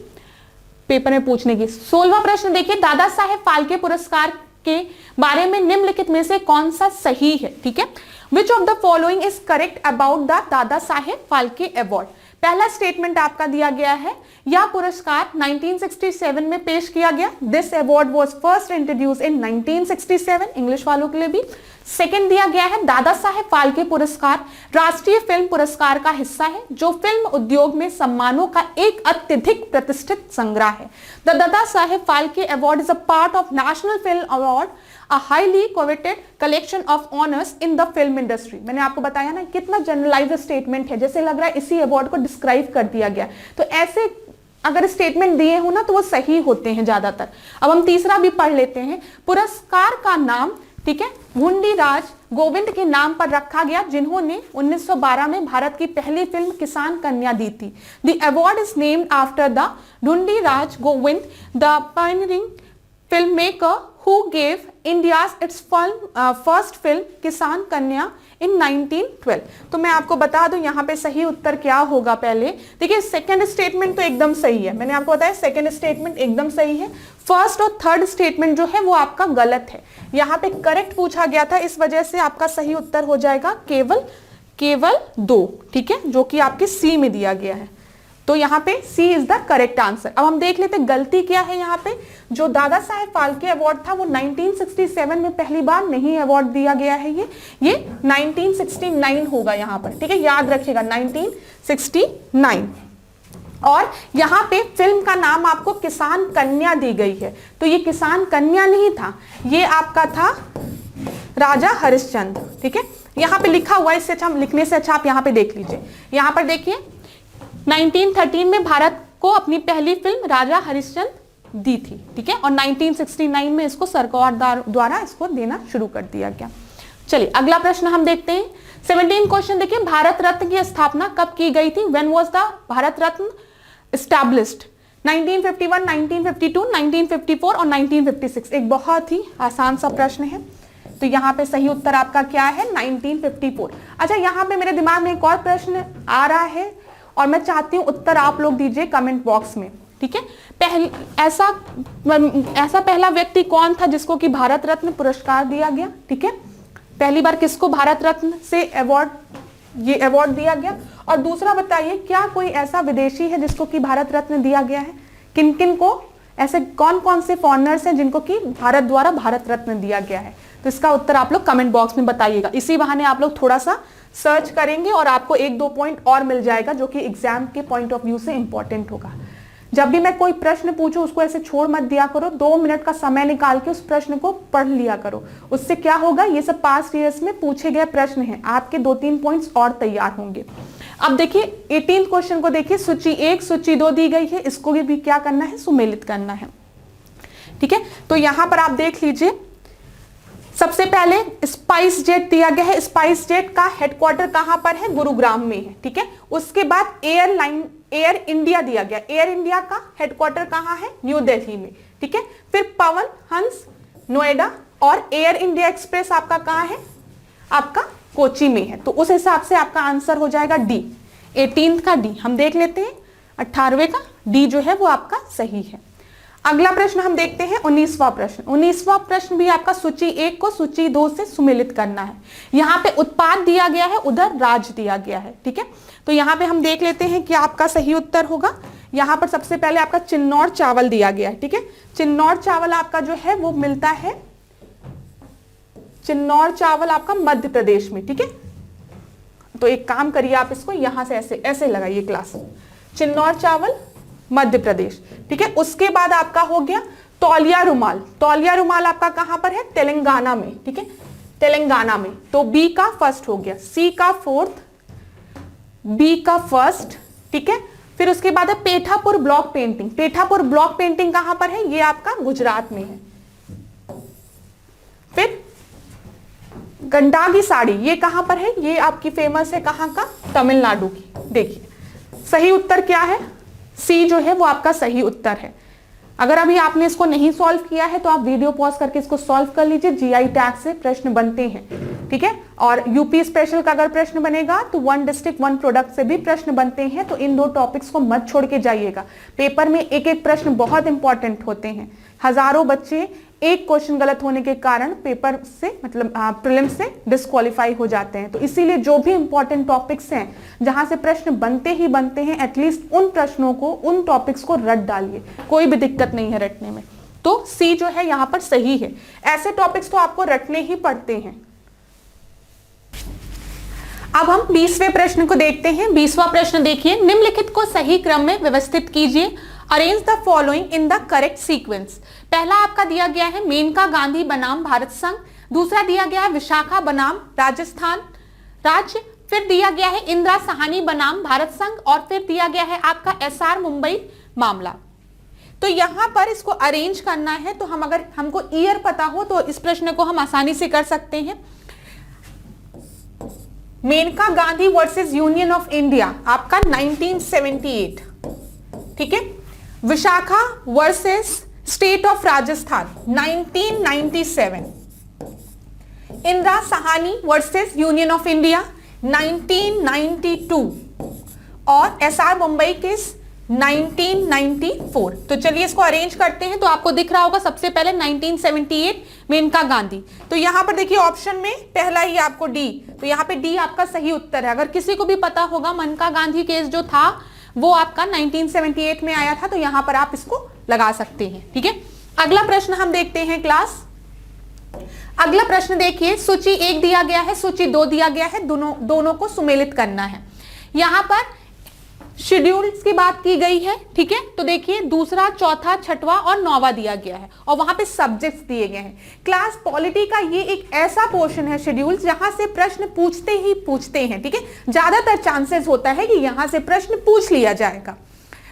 पेपर में पूछने की। 16वां प्रश्न देखिए, दादा साहेब फाल्के पुरस्कार के बारे में निम्नलिखित में से कौन सा सही है? ठीक है, which of the following is correct about the Dada Saheb Phalke award? पहला स्टेटमेंट आपका दिया गया है, यह पुरस्कार 1967 में पेश किया गया। This award was first introduce in 1967, English वालों के लिए भी। सेकंड दिया गया है, दादा साहेब फाल्के पुरस्कार राष्ट्रीय फिल्म पुरस्कार का हिस्सा है जो फिल्म उद्योग में सम्मानों का एक अत्यधिक प्रतिष्ठित संग्रह है। The Dada Saheb Phalke award is a part of national film award, a highly coveted collection of honors in the film industry। मैंने आपको बताया ना कितना जनरलाइज्ड स्टेटमेंट है, जैसे लग रहा है इसी अवार्ड को डिस्क्राइब कर दिया गया। तो ऐसे अगर स्टेटमेंट दिए हो ना तो वो सही होते हैं ज्यादातर। अब हम तीसरा भी पढ़ लेते हैं। पुरस्कार का नाम, ठीक है, ढूंढी राज गोविंद के नाम पर रखा गया जिन्होंने 1912 में भारत की पहली फिल्म किसान कन्या दी थी। The award is named after the Dhundi Raj Govind the pioneering film maker who gave India's its first film Kisan Kanya इन 1912। तो मैं आपको बता दूं यहाँ पे सही उत्तर क्या होगा। पहले देखिए, सेकंड स्टेटमेंट तो एकदम सही है, मैंने आपको बताया सेकंड स्टेटमेंट एकदम सही है। फर्स्ट और थर्ड स्टेटमेंट जो है वो आपका गलत है। यहाँ पे करेक्ट पूछा गया था, इस वजह से आपका सही उत्तर हो जाएगा केवल 2, ठीक है, जो कि आपके सी में दिया गया है। तो यहाँ पे सी इज द करेक्ट आंसर। अब हम देख लेते हैं गलती क्या है यहाँ पे। जो दादा साहेब फाल्के अवार्ड था वो 1967 में पहली बार नहीं अवार्ड दिया गया है, ये 1969 होगा यहाँ पर, ठीक है, याद रखिएगा 1969। और यहाँ पे फिल्म का नाम आपको किसान कन्या दी गई है, तो ये किसान कन्या नहीं था, ये आपका था राजा हरिश्चंद्र, ठीक है। यहाँ पे लिखा हुआ है, इससे अच्छा लिखने से अच्छा आप यहाँ पे देख लीजिए। यहाँ पर देखिए 1913 में भारत को अपनी पहली फिल्म राजा हरिश्चंद्र दी थी, ठीक है, और 1969 में इसको सरकार द्वारा इसको देना शुरू कर दिया गया। चलिए अगला प्रश्न हम देखते हैं। 17 क्वेश्चन देखिए, भारत रत्न की स्थापना कब की गई थी? When was the Bharat Ratna established? 1951, 1952, 1954 और 1956। एक बहुत ही आसान सा प्रश्न है, तो यहाँ पे सही उत्तर आपका क्या है? 1954। अच्छा, यहाँ पे मेरे दिमाग में एक और प्रश्न आ रहा है और मैं चाहती हूँ उत्तर आप लोग दीजिए कमेंट बॉक्स में, ठीक है। ऐसा पहला व्यक्ति कौन था जिसको कि भारत रत्न पुरस्कार दिया गया, ठीक है, पहली बार किसको भारत रत्न से ये अवार्ड दिया गया? और दूसरा बताइए, क्या कोई ऐसा विदेशी है जिसको कि भारत रत्न दिया गया है? किन किन को, ऐसे कौन कौन से फॉरेनर्स हैं जिनको कि भारत द्वारा भारत रत्न दिया गया है? तो इसका उत्तर आप लोग कमेंट बॉक्स में बताइएगा। इसी बहाने आप लोग थोड़ा सा सर्च करेंगे और आपको 1-2 पॉइंट और मिल जाएगा, जो कि एग्जाम के पॉइंट ऑफ व्यू से इंपॉर्टेंट होगा। जब भी मैं कोई प्रश्न पूछूं उसको ऐसे छोड़ मत दिया करो, 2 मिनट का समय निकाल के उस प्रश्न को पढ़ लिया करो। उससे क्या होगा, ये सब पास्ट ईयर्स में पूछे गए प्रश्न हैं, आपके 2-3 पॉइंट्स और तैयार होंगे। अब देखिए 18 क्वेश्चन को देखिए, सूची 1 सूची 2 दी गई है, इसको भी क्या करना है? सुमेलित करना है, ठीक है। तो यहां पर आप देख लीजिए, सबसे पहले स्पाइस जेट दिया गया है। स्पाइस जेट का हेडक्वार्टर कहां पर है? गुरुग्राम में है, ठीक है। उसके बाद एयर इंडिया दिया गया। एयर इंडिया का हेडक्वार्टर कहां है? न्यू दिल्ली में, ठीक है। फिर पवन हंस नोएडा, और एयर इंडिया एक्सप्रेस आपका कहां है? आपका कोची में है। तो उस हिसाब से आपका आंसर हो जाएगा डी, 18 का डी। हम देख लेते हैं 18वें का डी जो है वो आपका सही है। अगला प्रश्न हम देखते हैं 19वां प्रश्न। 19वां प्रश्न भी आपका सूची 1 को सूची 2 से सुमेलित करना है। यहाँ पे उत्पाद दिया गया है, उधर राज्य दिया गया है, ठीक है। तो यहाँ पे हम देख लेते हैं कि आपका सही उत्तर होगा। यहाँ पर सबसे पहले आपका चिन्नौर चावल दिया गया है, ठीक है। चिन्नौर चावल आपका जो है वो मिलता है, चिन्नौर चावल आपका मध्य प्रदेश में, ठीक है। तो एक काम करिए, आप इसको यहां से ऐसे ऐसे लगाइए क्लास, चिन्नौर चावल मध्य प्रदेश, ठीक है। उसके बाद आपका हो गया तौलिया रुमाल। तौलिया रुमाल आपका कहां पर है? तेलंगाना में, ठीक है, तेलंगाना में। तो बी का फर्स्ट हो गया, सी का फोर्थ, बी का फर्स्ट, ठीक है। फिर उसके बाद है Pethapur block painting. Pethapur block painting कहां पर है? ये आपका गुजरात में है। फिर गंडागी साड़ी, ये कहां पर है? ये आपकी फेमस है कहां का? तमिलनाडु की। देखिए सही उत्तर क्या है? सी जो है वो आपका सही उत्तर है। अगर अभी आपने इसको नहीं सॉल्व किया है तो आप वीडियो पॉज करके इसको सॉल्व कर लीजिए। जीआई टैग से प्रश्न बनते हैं, ठीक है। और यूपी स्पेशल का अगर प्रश्न बनेगा तो 1 डिस्ट्रिक्ट 1 प्रोडक्ट से भी प्रश्न बनते हैं। तो इन 2 टॉपिक्स को मत छोड़ के जाइएगा। पेपर में एक एक प्रश्न बहुत इंपॉर्टेंट होते हैं। हजारों बच्चे एक क्वेश्चन गलत होने के कारण पेपर से मतलब प्रीलिम से डिस्क्वालीफाई हो जाते हैं। तो इसीलिए जो भी इंपॉर्टेंट टॉपिक्स हैं जहां से प्रश्न बनते ही बनते हैं, एटलीस्ट उन प्रश्नों को, उन टॉपिक्स को रट डालिए, कोई भी दिक्कत नहीं है रटने में। तो सी जो है यहां पर सही है। ऐसे टॉपिक्स तो आपको रटने ही पड़ते हैं। अब हम 20वें प्रश्न को देखते हैं। 20वां प्रश्न देखिए, निम्नलिखित को सही क्रम में व्यवस्थित कीजिए। Arrange the following in the correct sequence. पहला आपका दिया गया है मेनका गांधी बनाम भारत संघ, दूसरा दिया गया है विशाखा बनाम राजस्थान राज्य, फिर दिया गया है इंदिरा साहनी बनाम भारत संघ, और फिर दिया गया है आपका एसआर मुंबई मामला। तो यहां पर इसको अरेंज करना है, तो हम अगर हमको ईयर पता हो तो इस प्रश्न को हम आसानी से कर सकते हैं। Maneka Gandhi versus Union of India आपका 1978, ठीक है। Vishakha versus State of Rajasthan 1997, Indira Sawhney versus Union of India 1992 और एसआर मुंबई केस 1994। तो चलिए इसको अरेंज करते हैं। तो आपको दिख रहा होगा सबसे पहले 1978 मेनका गांधी। तो यहां पर देखिए ऑप्शन में पहला ही आपको डी, तो यहां पे डी आपका सही उत्तर है। अगर किसी को भी पता होगा मेनका गांधी केस जो था वो आपका 1978 में आया था, तो यहां पर आप इसको लगा सकते हैं। ठीक है, अगला प्रश्न हम देखते हैं क्लास। अगला प्रश्न देखिए, सूची 1 दिया गया है, सूची 2 दिया गया है, दोनों को सुमेलित करना है। यहां पर शेड्यूल्स की बात की गई है। ठीक है, तो देखिए दूसरा, चौथा, छठवां और 9वां दिया गया है और वहां पे सब्जेक्ट्स दिए गए हैं। क्लास पॉलिटी का ये एक ऐसा पोर्शन है शेड्यूल्स जहां से प्रश्न पूछते हैं। ठीक है, ज्यादातर चांसेस होता है कि यहां से प्रश्न पूछ लिया जाएगा,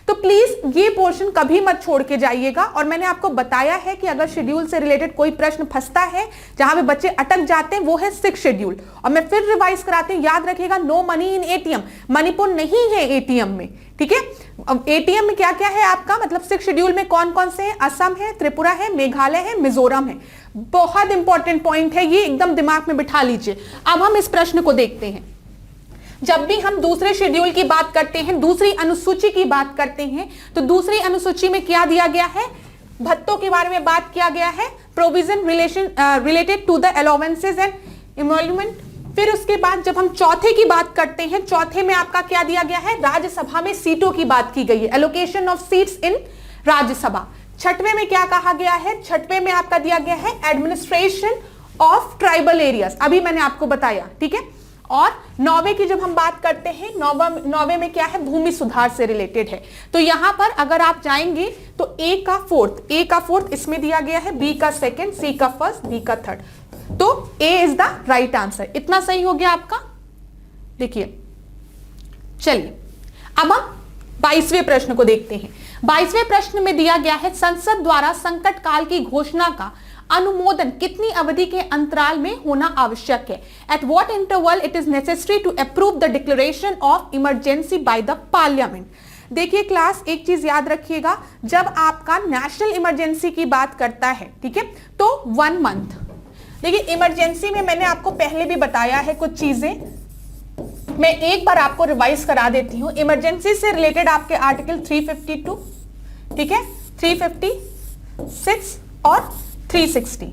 तो प्लीज ये पोर्शन कभी मत छोड़ के जाइएगा। और मैंने आपको बताया है कि अगर शेड्यूल से रिलेटेड कोई प्रश्न फंसता है जहां पे बच्चे अटक जाते हैं, वो है 6 शेड्यूल। और मैं फिर रिवाइज कराती हूँ, याद रखिएगा, no money in ATM, Manipur नहीं है एटीएम में। ठीक है, अब एटीएम में क्या क्या है आपका, मतलब 6 शेड्यूल में कौन कौन से हैं, असम है, त्रिपुरा है, मेघालय है, मिजोरम है। बहुत इंपॉर्टेंट पॉइंट है ये, एकदम दिमाग में बिठा लीजिए। अब हम इस प्रश्न को देखते हैं। जब भी हम दूसरे शेड्यूल की बात करते हैं, दूसरी अनुसूची की बात करते हैं, तो दूसरी अनुसूची में क्या दिया गया है, भत्तों के बारे में बात किया गया है, provision related to the allowances and emolument. फिर उसके बाद जब हम चौथे की बात करते हैं, चौथे में आपका क्या दिया गया है, राज्यसभा में सीटों की बात की गई है, allocation of seats in Rajya Sabha. छठवें में क्या कहा गया है, छठवें में आपका दिया गया है एडमिनिस्ट्रेशन ऑफ ट्राइबल एरियाज, अभी मैंने आपको बताया। ठीक है, और 9वें की जब हम बात करते हैं, 9वें में क्या है, भूमि सुधार से रिलेटेड है। तो यहां पर अगर आप जाएंगे तो ए का फोर्थ इसमें दिया गया है, बी का सेकंड, सी का फर्स्ट, डी का थर्ड। तो ए इज द राइट आंसर। इतना सही हो गया आपका। देखिए, चलिए अब हम 22वें प्रश्न को देखते हैं। 22वें प्रश्न में दिया गया है, संसद द्वारा संकट काल की घोषणा का अनुमोदन कितनी अवधि के अंतराल में होना आवश्यक है। At what interval it is necessary to approve the declaration of emergency by the parliament. देखिए क्लास, एक चीज याद रखिएगा, जब आपका नेशनल इमरजेंसी की बात करता है, ठीक है, तो 1 मंथ। देखिए इमरजेंसी में मैंने आपको पहले भी बताया है कुछ चीजें, मैं एक बार आपको रिवाइज करा देती हूं। इमरजेंसी से रिलेटेड आपके आर्टिकल 352, ठीक है, 356 और 360।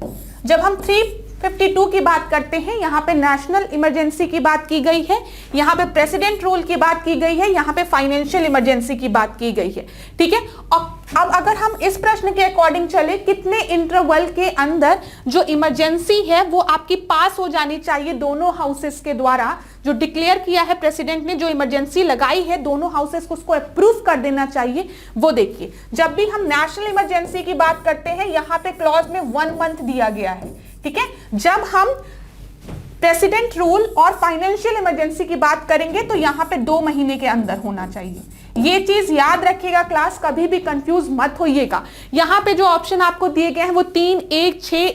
जब हम 352 की बात करते हैं, यहां पे नेशनल इमरजेंसी की बात की गई है, यहां पे प्रेसिडेंट रूल की बात की गई है, यहां पे फाइनेंशियल इमरजेंसी की बात की गई है। ठीक है, और अब अगर हम इस प्रश्न के अकॉर्डिंग चले, कितने इंटरवल के अंदर जो इमरजेंसी है वो आपकी पास हो जानी चाहिए दोनों हाउसेस के द्वारा, जो डिक्लेयर किया है प्रेसिडेंट ने, जो इमरजेंसी लगाई है, दोनों हाउसेस को उसको अप्रूव कर देना चाहिए। वो देखिए, जब भी हम नेशनल इमरजेंसी की बात करते हैं, यहां पे क्लॉज में 1 मंथ दिया गया है। ठीक है, जब हम प्रेसिडेंट रूल और फाइनेंशियल इमरजेंसी की बात करेंगे तो यहां पे 2 महीने के अंदर होना चाहिए। ये चीज याद रखिएगा क्लास, कभी भी कंफ्यूज मत होइएगा। यहां पे जो ऑप्शन आपको दिए गए हैं वो 3, 1, 6,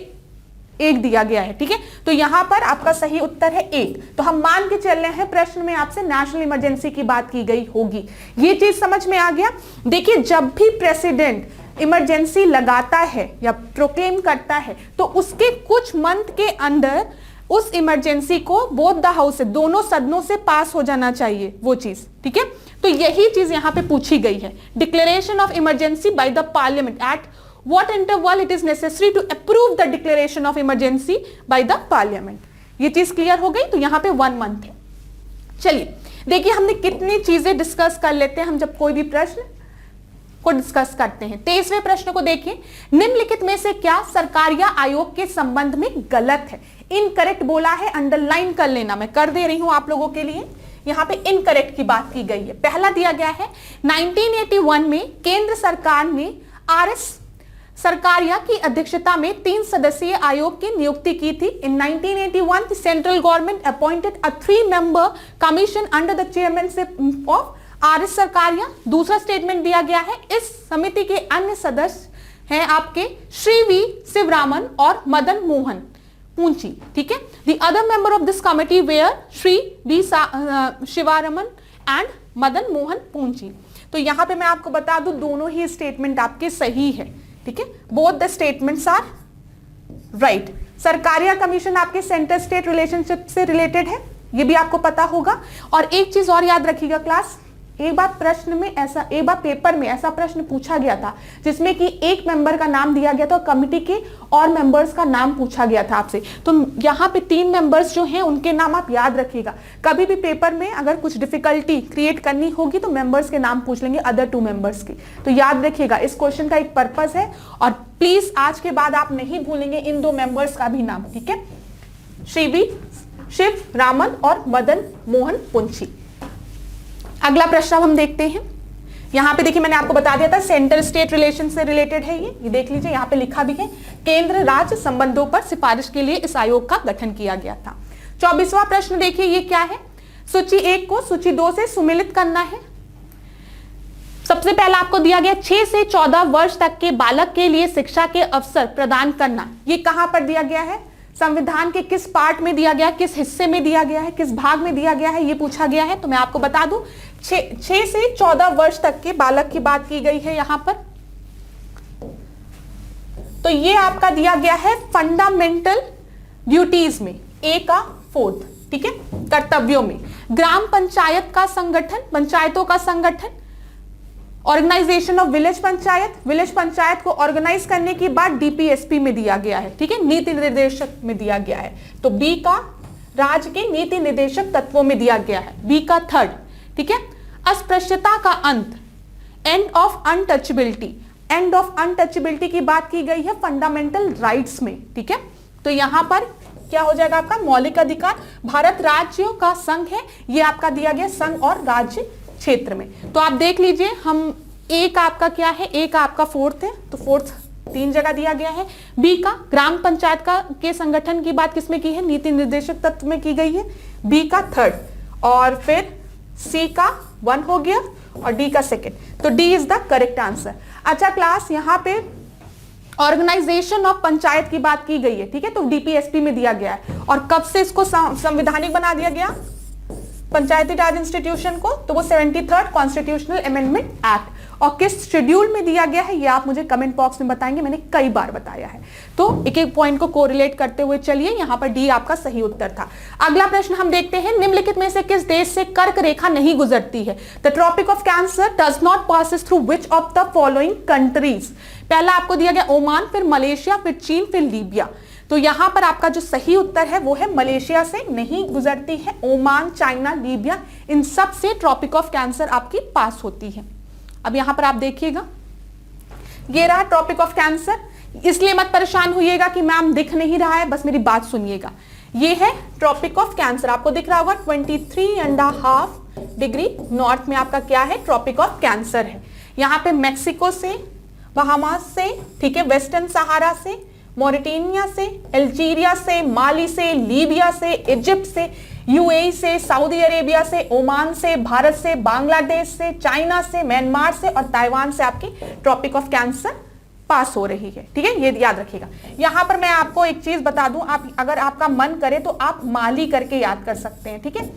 1 दिया गया है। ठीक है, तो यहां पर आपका सही उत्तर है 1। तो हम मान के चल रहे हैं प्रश्न में आपसे नेशनल इमरजेंसी की बात की गई होगी। ये चीज समझ में आ गया। देखिए, जब भी प्रेसिडेंट इमरजेंसी लगाता है या प्रोक्लेम करता है, तो उसके कुछ मंथ के अंदर उस इमरजेंसी को बोथ द हाउस से, दोनों सदनों से पास हो जाना चाहिए वो चीज। ठीक है, तो यही चीज यहां पे पूछी गई है, declaration of emergency by the parliament, at what interval it is necessary to approve the declaration of emergency by the parliament. ये चीज क्लियर हो गई। तो यहां पे 1 मंथ है। चलिए देखिए, हमने कितनी चीजें डिस्कस कर लेते हैं हम जब कोई भी प्रश्न को डिस्कस करते हैं। 23वें प्रश्न को देखिए, निम्नलिखित में से क्या सरकारिया आयोग के संबंध में गलत है। इनकरेक्ट बोला है, अंडरलाइन कर लेना, मैं कर दे रही हूं आप लोगों के लिए। यहां पे इनकरेक्ट की बात की गई है। पहला दिया गया है, 1981 में केंद्र सरकार ने RS सरकारिया की अध्यक्षता में 3 सदस्यीय आयोग की नियुक्ति की थी। इन 1981 the central government appointed a 3-member commission under the chairmanship of RS Sarkaria. दूसरा स्टेटमेंट दिया गया है, इस समिति के अन्य सदस्य हैं आपके श्री वी शिवरामन और मदन मोहन पूंची। ठीक है, the other member of this committee were Shri V Sivaraman and Madan Mohan Punchhi. तो यहां पे मैं आपको बता दूं, दोनों ही स्टेटमेंट आपके सही है। ठीक है, both the statements are right. सरकारी या कमीशन आपके सेंटर स्टेट रिलेशनशिप से रिलेटेड है, ये भी आपको पता होगा। और एक चीज और याद रखिएगा क्लास, एक बार पेपर में ऐसा प्रश्न पूछा गया था जिसमें कि एक मेंबर का नाम दिया गया था और कमिटी के और मेंबर्स का नाम पूछा गया था आपसे। तो यहाँ पे 3 मेंबर्स जो हैं उनके नाम आप याद रखिएगा। कभी भी पेपर में अगर कुछ डिफिकल्टी क्रिएट करनी होगी तो मेंबर्स के नाम पूछ लेंगे, अदर 2 मेंबर्स के। तो याद रखिएगा, इस क्वेश्चन का एक पर्पस है और प्लीज आज के बाद आप नहीं भूलेंगे इन 2 मेंबर्स का भी नाम, ठीक है, शिव रामन और मदन मोहन पुंछी। अगला प्रश्न अब हम देखते हैं। यहां पे देखिए मैंने आपको बता दिया था सेंटर स्टेट रिलेशन से रिलेटेड है ये देख लीजिए, यहां पे लिखा भी है केंद्र राज्य संबंधों पर सिफारिश के लिए इस आयोग का गठन किया गया था। 24वां प्रश्न देखिए ये क्या है, सूची 1 को सूची 2 से सुमेलित करना है। सबसे पहला आपको दिया गया 6 से 14 वर्ष तक के बालक के लिए शिक्षा के अवसर प्रदान करना। ये कहां पर दिया गया है, संविधान के किस पार्ट में दिया गया है, किस हिस्से में दिया गया है, किस भाग में दिया गया है, ये पूछा गया है। तो मैं आपको बता दूं 6 से 14 वर्ष तक के बालक की बात की गई है यहां पर। तो ये आपका दिया गया है फंडामेंटल ड्यूटीज में, ए का 4th, ठीक है, कर्तव्यों में। ग्राम पंचायत का संगठन, पंचायतों का संगठन, ऑर्गेनाइजेशन ऑफ विलेज पंचायत को ऑर्गेनाइज करने की बात डीपीएसपी में दिया गया है, ठीक है, नीति निर्देशक में दिया गया है। तो बी का राज्य के नीति निर्देशक तत्वों में दिया गया है, बी का 3rd, ठीक है। अस्पृश्यता का अंत, एंड ऑफ अनटचेबिलिटी की बात की गई है फंडामेंटल राइट्स में, ठीक है। तो यहां पर क्या हो जाएगा आपका मौलिक अधिकार, भारत राज्यों का संघ है, ये आपका दिया गया संघ और राज्य क्षेत्र में। तो आप देख लीजिए, हम ए का आपका क्या है, ए का आपका 4th है, तो 4th 3 जगह दिया गया है। बी का ग्राम पंचायत का के संगठन की बात किसमें की है, नीति निर्देशक तत्व में की गई है, बी का 3rd, और फिर सी का 1 हो गया और डी का 2nd। तो D is the correct answer. अच्छा क्लास, यहाँ पे ऑर्गेनाइजेशन ऑफ पंचायत की बात की गई है, ठीक है, तो डीपीएसपी में दिया गया है। और कब से इसको संवैधानिक बना दिया गया पंचायती राज इंस्टीट्यूशन को, तो वो 73rd कॉन्स्टिट्यूशनल अमेंडमेंट एक्ट। और किस शेड्यूल में दिया गया है ये आप मुझे कमेंट बॉक्स में बताएंगे, मैंने कई बार बताया है। तो एक एक पॉइंट को कोरिलेट करते हुए चलिए, यहां पर डी आपका सही उत्तर था। अगला प्रश्न हम देखते हैं, निम्नलिखित में से किस देश से कर्क रेखा नहीं गुजरती है। The Tropic of Cancer does not passes through which of the following countries. पहला आपको दिया गया ओमान, फिर मलेशिया, फिर चीन, फिर लीबिया। तो यहां पर आपका जो सही उत्तर है वो है मलेशिया से नहीं गुजरती है, ओमान, चाइना, लीबिया, इन सब से ट्रॉपिक ऑफ कैंसर आपकी पास होती है। अब यहां पर आप देखिएगा, ये रहा ट्रॉपिक ऑफ कैंसर। इसलिए मत परेशान होइएगा कि मैम दिख नहीं रहा है, बस मेरी बात सुनिएगा। ये है ट्रॉपिक ऑफ कैंसर, आपको दिख रहा होगा 23.5 डिग्री नॉर्थ में आपका क्या है, ट्रॉपिक ऑफ कैंसर है। यहाँ पे मैक्सिको से, बहामास से, ठीक है, वेस्टर्न सहारा से, मॉरिटेनिया से, अल्जीरिया से, माली से, लीबिया से, इजिप्ट से, यूएई से, सऊदी अरेबिया से, ओमान से, भारत से, बांग्लादेश से, चाइना से, म्यांमार से और ताइवान से आपकी ट्रॉपिक ऑफ कैंसर पास हो रही है, ठीक है, ये याद रखिएगा। यहां पर मैं आपको एक चीज बता दूं, आप अगर आपका मन करे तो आप माली करके याद कर सकते हैं, ठीक है।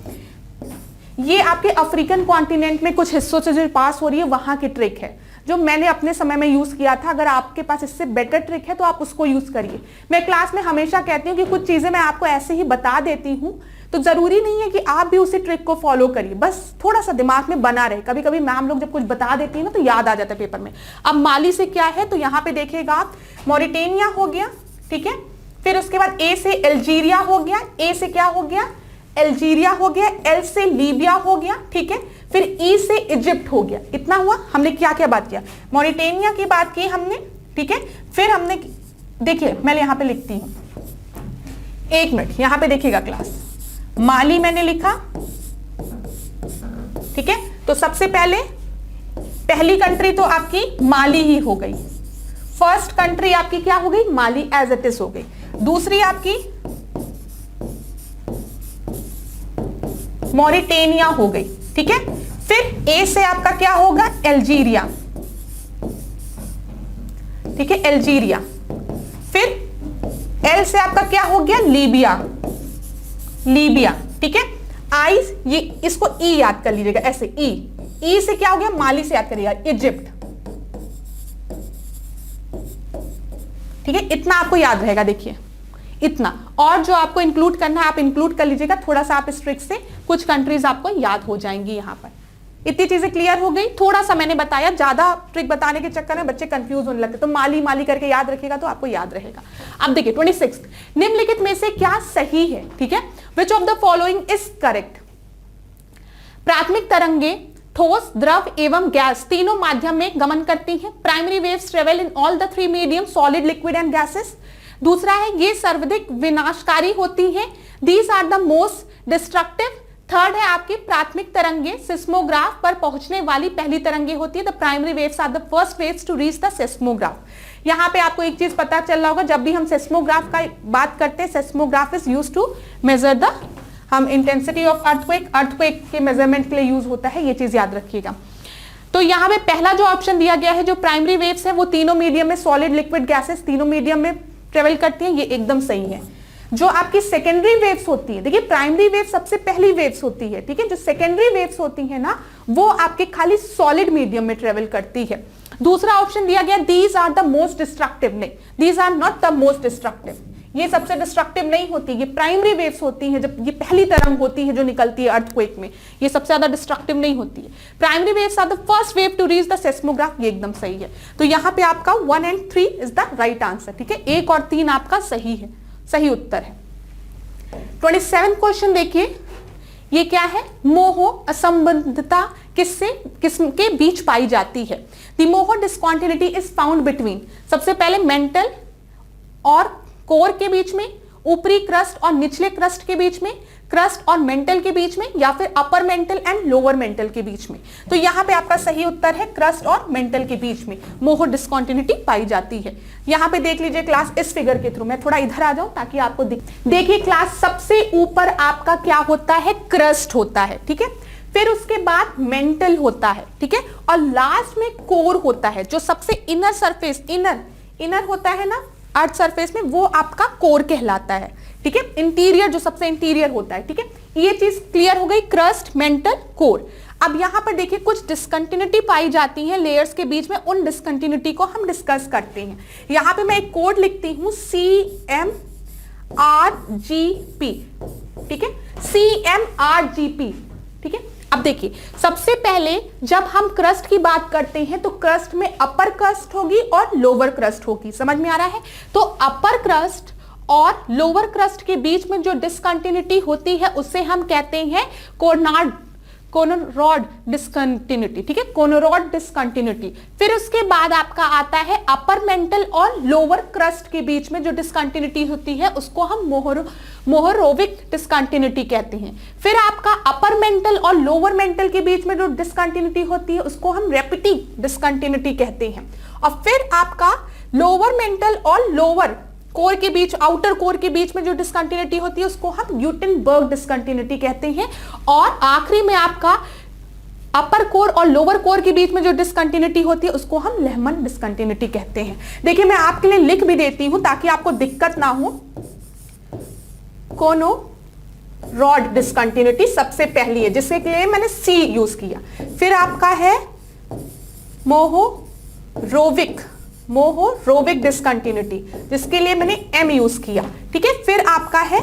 ये आपके अफ्रीकन कॉन्टिनेंट में कुछ हिस्सों से जो पास हो रही है वहां की ट्रिक है, जो मैंने अपने समय में यूज किया था। अगर आपके पास इससे बेटर ट्रिक है तो आप उसको यूज करिए। मैं क्लास में हमेशा कहती हूँ कि कुछ चीजें मैं आपको ऐसे ही बता देती हूँ, तो जरूरी नहीं है कि आप भी उसी ट्रिक को फॉलो करिए, बस थोड़ा सा दिमाग में बना रहे। कभी कभी मैम लोग जब कुछ बता देती है ना तो याद आ जाता है पेपर में। अब माली से क्या है, तो यहाँ पे देखिएगा आप, मॉरिटेनिया हो गया, ठीक है, फिर उसके बाद ए से अल्जीरिया हो गया, ए से क्या हो गया, अल्जीरिया हो गया, एल से लीबिया हो गया, ठीक है, फिर ई से इजिप्ट हो गया। इतना हुआ। हमने क्या क्या बात किया, मॉरिटेनिया की बात की हमने, ठीक है, फिर हमने, देखिए मैं यहाँ पे लिखती हूँ, 1 मिनट, यहाँ पे देखिएगा क्लास, माली मैंने लिखा, ठीक है। तो सबसे पहले पहली कंट्री तो आपकी माली ही हो गई, फर्स्ट कंट्री आपकी क्या हो गई, माली एज इट इज हो गई। दूसरी आपकी मॉरिटेनिया हो गई, ठीक है। फिर ए से आपका क्या होगा, अल्जीरिया, ठीक है, अल्जीरिया। फिर एल से आपका क्या हो गया, लीबिया, लीबिया, ठीक है। आई, ये इसको ई याद कर लीजिएगा ऐसे, ई से क्या हो गया, माली से याद करिएगा, इजिप्ट, ठीक है, इतना आपको याद रहेगा, देखिए इतना। और जो आपको इंक्लूड करना है आप इंक्लूड कर लीजिएगा, थोड़ा सा आप इस ट्रिक से कुछ कंट्रीज आपको याद हो जाएंगी। यहाँ पर इतनी चीजें क्लियर हो गई। थोड़ा सा मैंने बताया, ज्यादा ट्रिक बताने के चक्कर में बच्चे कंफ्यूज होने लगते, तो माली माली करके याद रखिएगा तो आपको याद रहेगा। अब देखिए 26, निम्नलिखित में से क्या सही है, ठीक है, which of the following is correct. प्राथमिक तरंगे ठोस, द्रव एवं गैस तीनों माध्यम में गमन करती हैं। Primary waves travel in all the three medium, solid, liquid and gases. दूसरा है ये सर्वाधिक विनाशकारी होती हैं, these are the most destructive. Third है आपकी प्राथमिक तरंगे सिस्मोग्राफ पर पहुंचने वाली पहली तरंगे होती है, the primary waves are the first waves to reach the seismograph. यहाँ पे आपको एक चीज पता चल रहा होगा, जब भी हम सिस्मोग्राफ का बात करते हैं, seismograph is used to measure the hmm intensity of earthquake के मेजरमेंट के लिए यूज होता है, ये चीज याद रखिएगा। तो यहाँ पे पहला जो ऑप्शन दिया गया है, जो प्राइमरी वेव्स है वो तीनों मीडियम में, सॉलिड, लिक्विड, गैसेस तीनों मीडियम में ट्रेवल करती हैं, ये एकदम सही है। जो आपकी सेकेंडरी वेव्स होती है, देखिए प्राइमरी वेव सबसे पहली वेव्स होती है, ठीक है, जो सेकेंडरी वेव्स होती है ना वो आपके खाली सॉलिड मीडियम में ट्रेवल करती है। दूसरा ऑप्शन दिया गया these are the most destructive, नहीं, these are not the most destructive, ये सबसे डिस्ट्रक्टिव नहीं होती, ये प्राइमरी वेव्स होती हैं, जब ये पहली तरंग होती है जो निकलती है अर्थक्वेक में, ये सबसे ज्यादा डिस्ट्रक्टिव नहीं होती है। Primary waves are the first wave to reach the seismograph, ये एकदम सही है। तो यहाँ पे आपका 1 and 3 is the right answer, ठीक है, 1 और 3 आपका सही है, सही उत्तर है। 27 क्वेश्चन देखिए, ये क्या है, मोह असंबद्धता किसके बीच पाई जाती है। द मोह डिस्कंटिन्यूटी इज फाउंड बिटवीन, सबसे पहले मेंटल और कोर के बीच में, ऊपरी क्रस्ट और निचले क्रस्ट के बीच में, क्रस्ट और मेंटल के बीच में, या फिर upper mantle and lower mental के बीच में। तो यहाँ पे आपका सही उत्तर है क्रस्ट और मेंटल के बीच में मोह डिस्कंटिन्यूटी पाई जाती है। यहाँ पे देख लीजिए क्लास इस फिगर के थ्रू, मैं थोड़ा इधर आ जाऊं ताकि आपको देखिए क्लास, सबसे ऊपर आपका क्या होता है, क्रस्ट होता है, ठीक है, फिर उसके बाद मेंटल होता है, ठीक है, और लास्ट में कोर होता है। जो सबसे इनर सरफेस, इनर होता है ना अर्थ सरफेस में, वो आपका कोर कहलाता है, ठीक है, इंटीरियर जो सबसे इंटीरियर होता है, ठीक है। ये चीज क्लियर हो गई, क्रस्ट, मेंटल, कोर। अब यहां पर देखिए कुछ डिस्कंटिन्यूटी पाई जाती है लेयर्स के बीच में, उन डिस्कंटिन्यूटी को हम डिस्कस करते हैं। यहां पे मैं एक कोड लिखती हूं CMRGP, ठीक है, CMRGP, ठीक है। अब देखिए सबसे पहले जब हम क्रस्ट की बात करते हैं तो क्रस्ट में अपर क्रस्ट होगी और लोअर क्रस्ट होगी, समझ में आ रहा है। तो अपर क्रस्ट और लोअर क्रस्ट के बीच में जो डिस्कंटिन्यूटी होती है उसे हम कहते हैं कोनोरॉड डिस्कंटिन्यूटी, ठीक है, कोनोरॉड डिस्कंटिन्यूटी। फिर उसके बाद आपका आता है अपर मेंटल और लोअर क्रस्ट के बीच में जो डिस्कंटिन्यूटी होती है उसको हम मोहरोविक डिस्कंटिन्यूटी कहते हैं। फिर आपका अपर मेंटल और लोअर मेंटल के बीच में जो डिस्कंटिन्यूटी होती है उसको हम रेपिटी डिस्कंटिन्यूटी कहते हैं। और फिर आपका लोअर मेंटल और लोअर कोर के बीच, आउटर कोर के बीच में जो डिस्कंटिन्यूटी होती है उसको हम ग्यूटेनबर्ग डिस्कंटिन्यूटी कहते हैं। और आखिरी में आपका अपर कोर और लोअर कोर के बीच में जो डिस्कंटिन्यूटी होती है उसको हम लेहमन डिस्कंटिन्यूटी कहते हैं। देखिए मैं आपके लिए लिख भी देती हूं ताकि आपको दिक्कत ना हो। कोनोरॉड डिस्कंटिन्यूटी सबसे पहली है जिसके लिए मैंने C यूज किया। फिर आपका है मोहरोविक डिस्कंटिन्यूटी जिसके लिए मैंने M यूज किया, ठीक है। फिर आपका है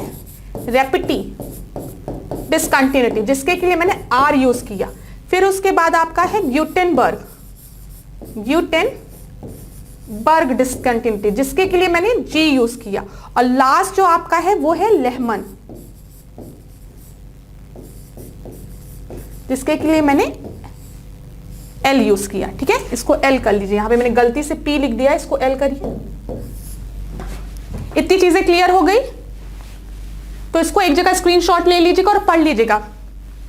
रेपिटी डिस्कंटिन्यूटी जिसके लिए मैंने R यूज किया। फिर उसके बाद आपका है ग्यूटेनबर्ग डिस्कंटिन्यूटी जिसके लिए मैंने G यूज किया। और लास्ट जो आपका है वो है लेहमन जिसके लिए मैंने L यूज किया, ठीक है। इसको L कर लीजिए, यहां पे मैंने गलती से P लिख दिया, इसको L करिए। इतनी चीजें क्लियर हो गई तो इसको एक जगह स्क्रीनशॉट ले लीजिएगा और पढ़ लीजिएगा,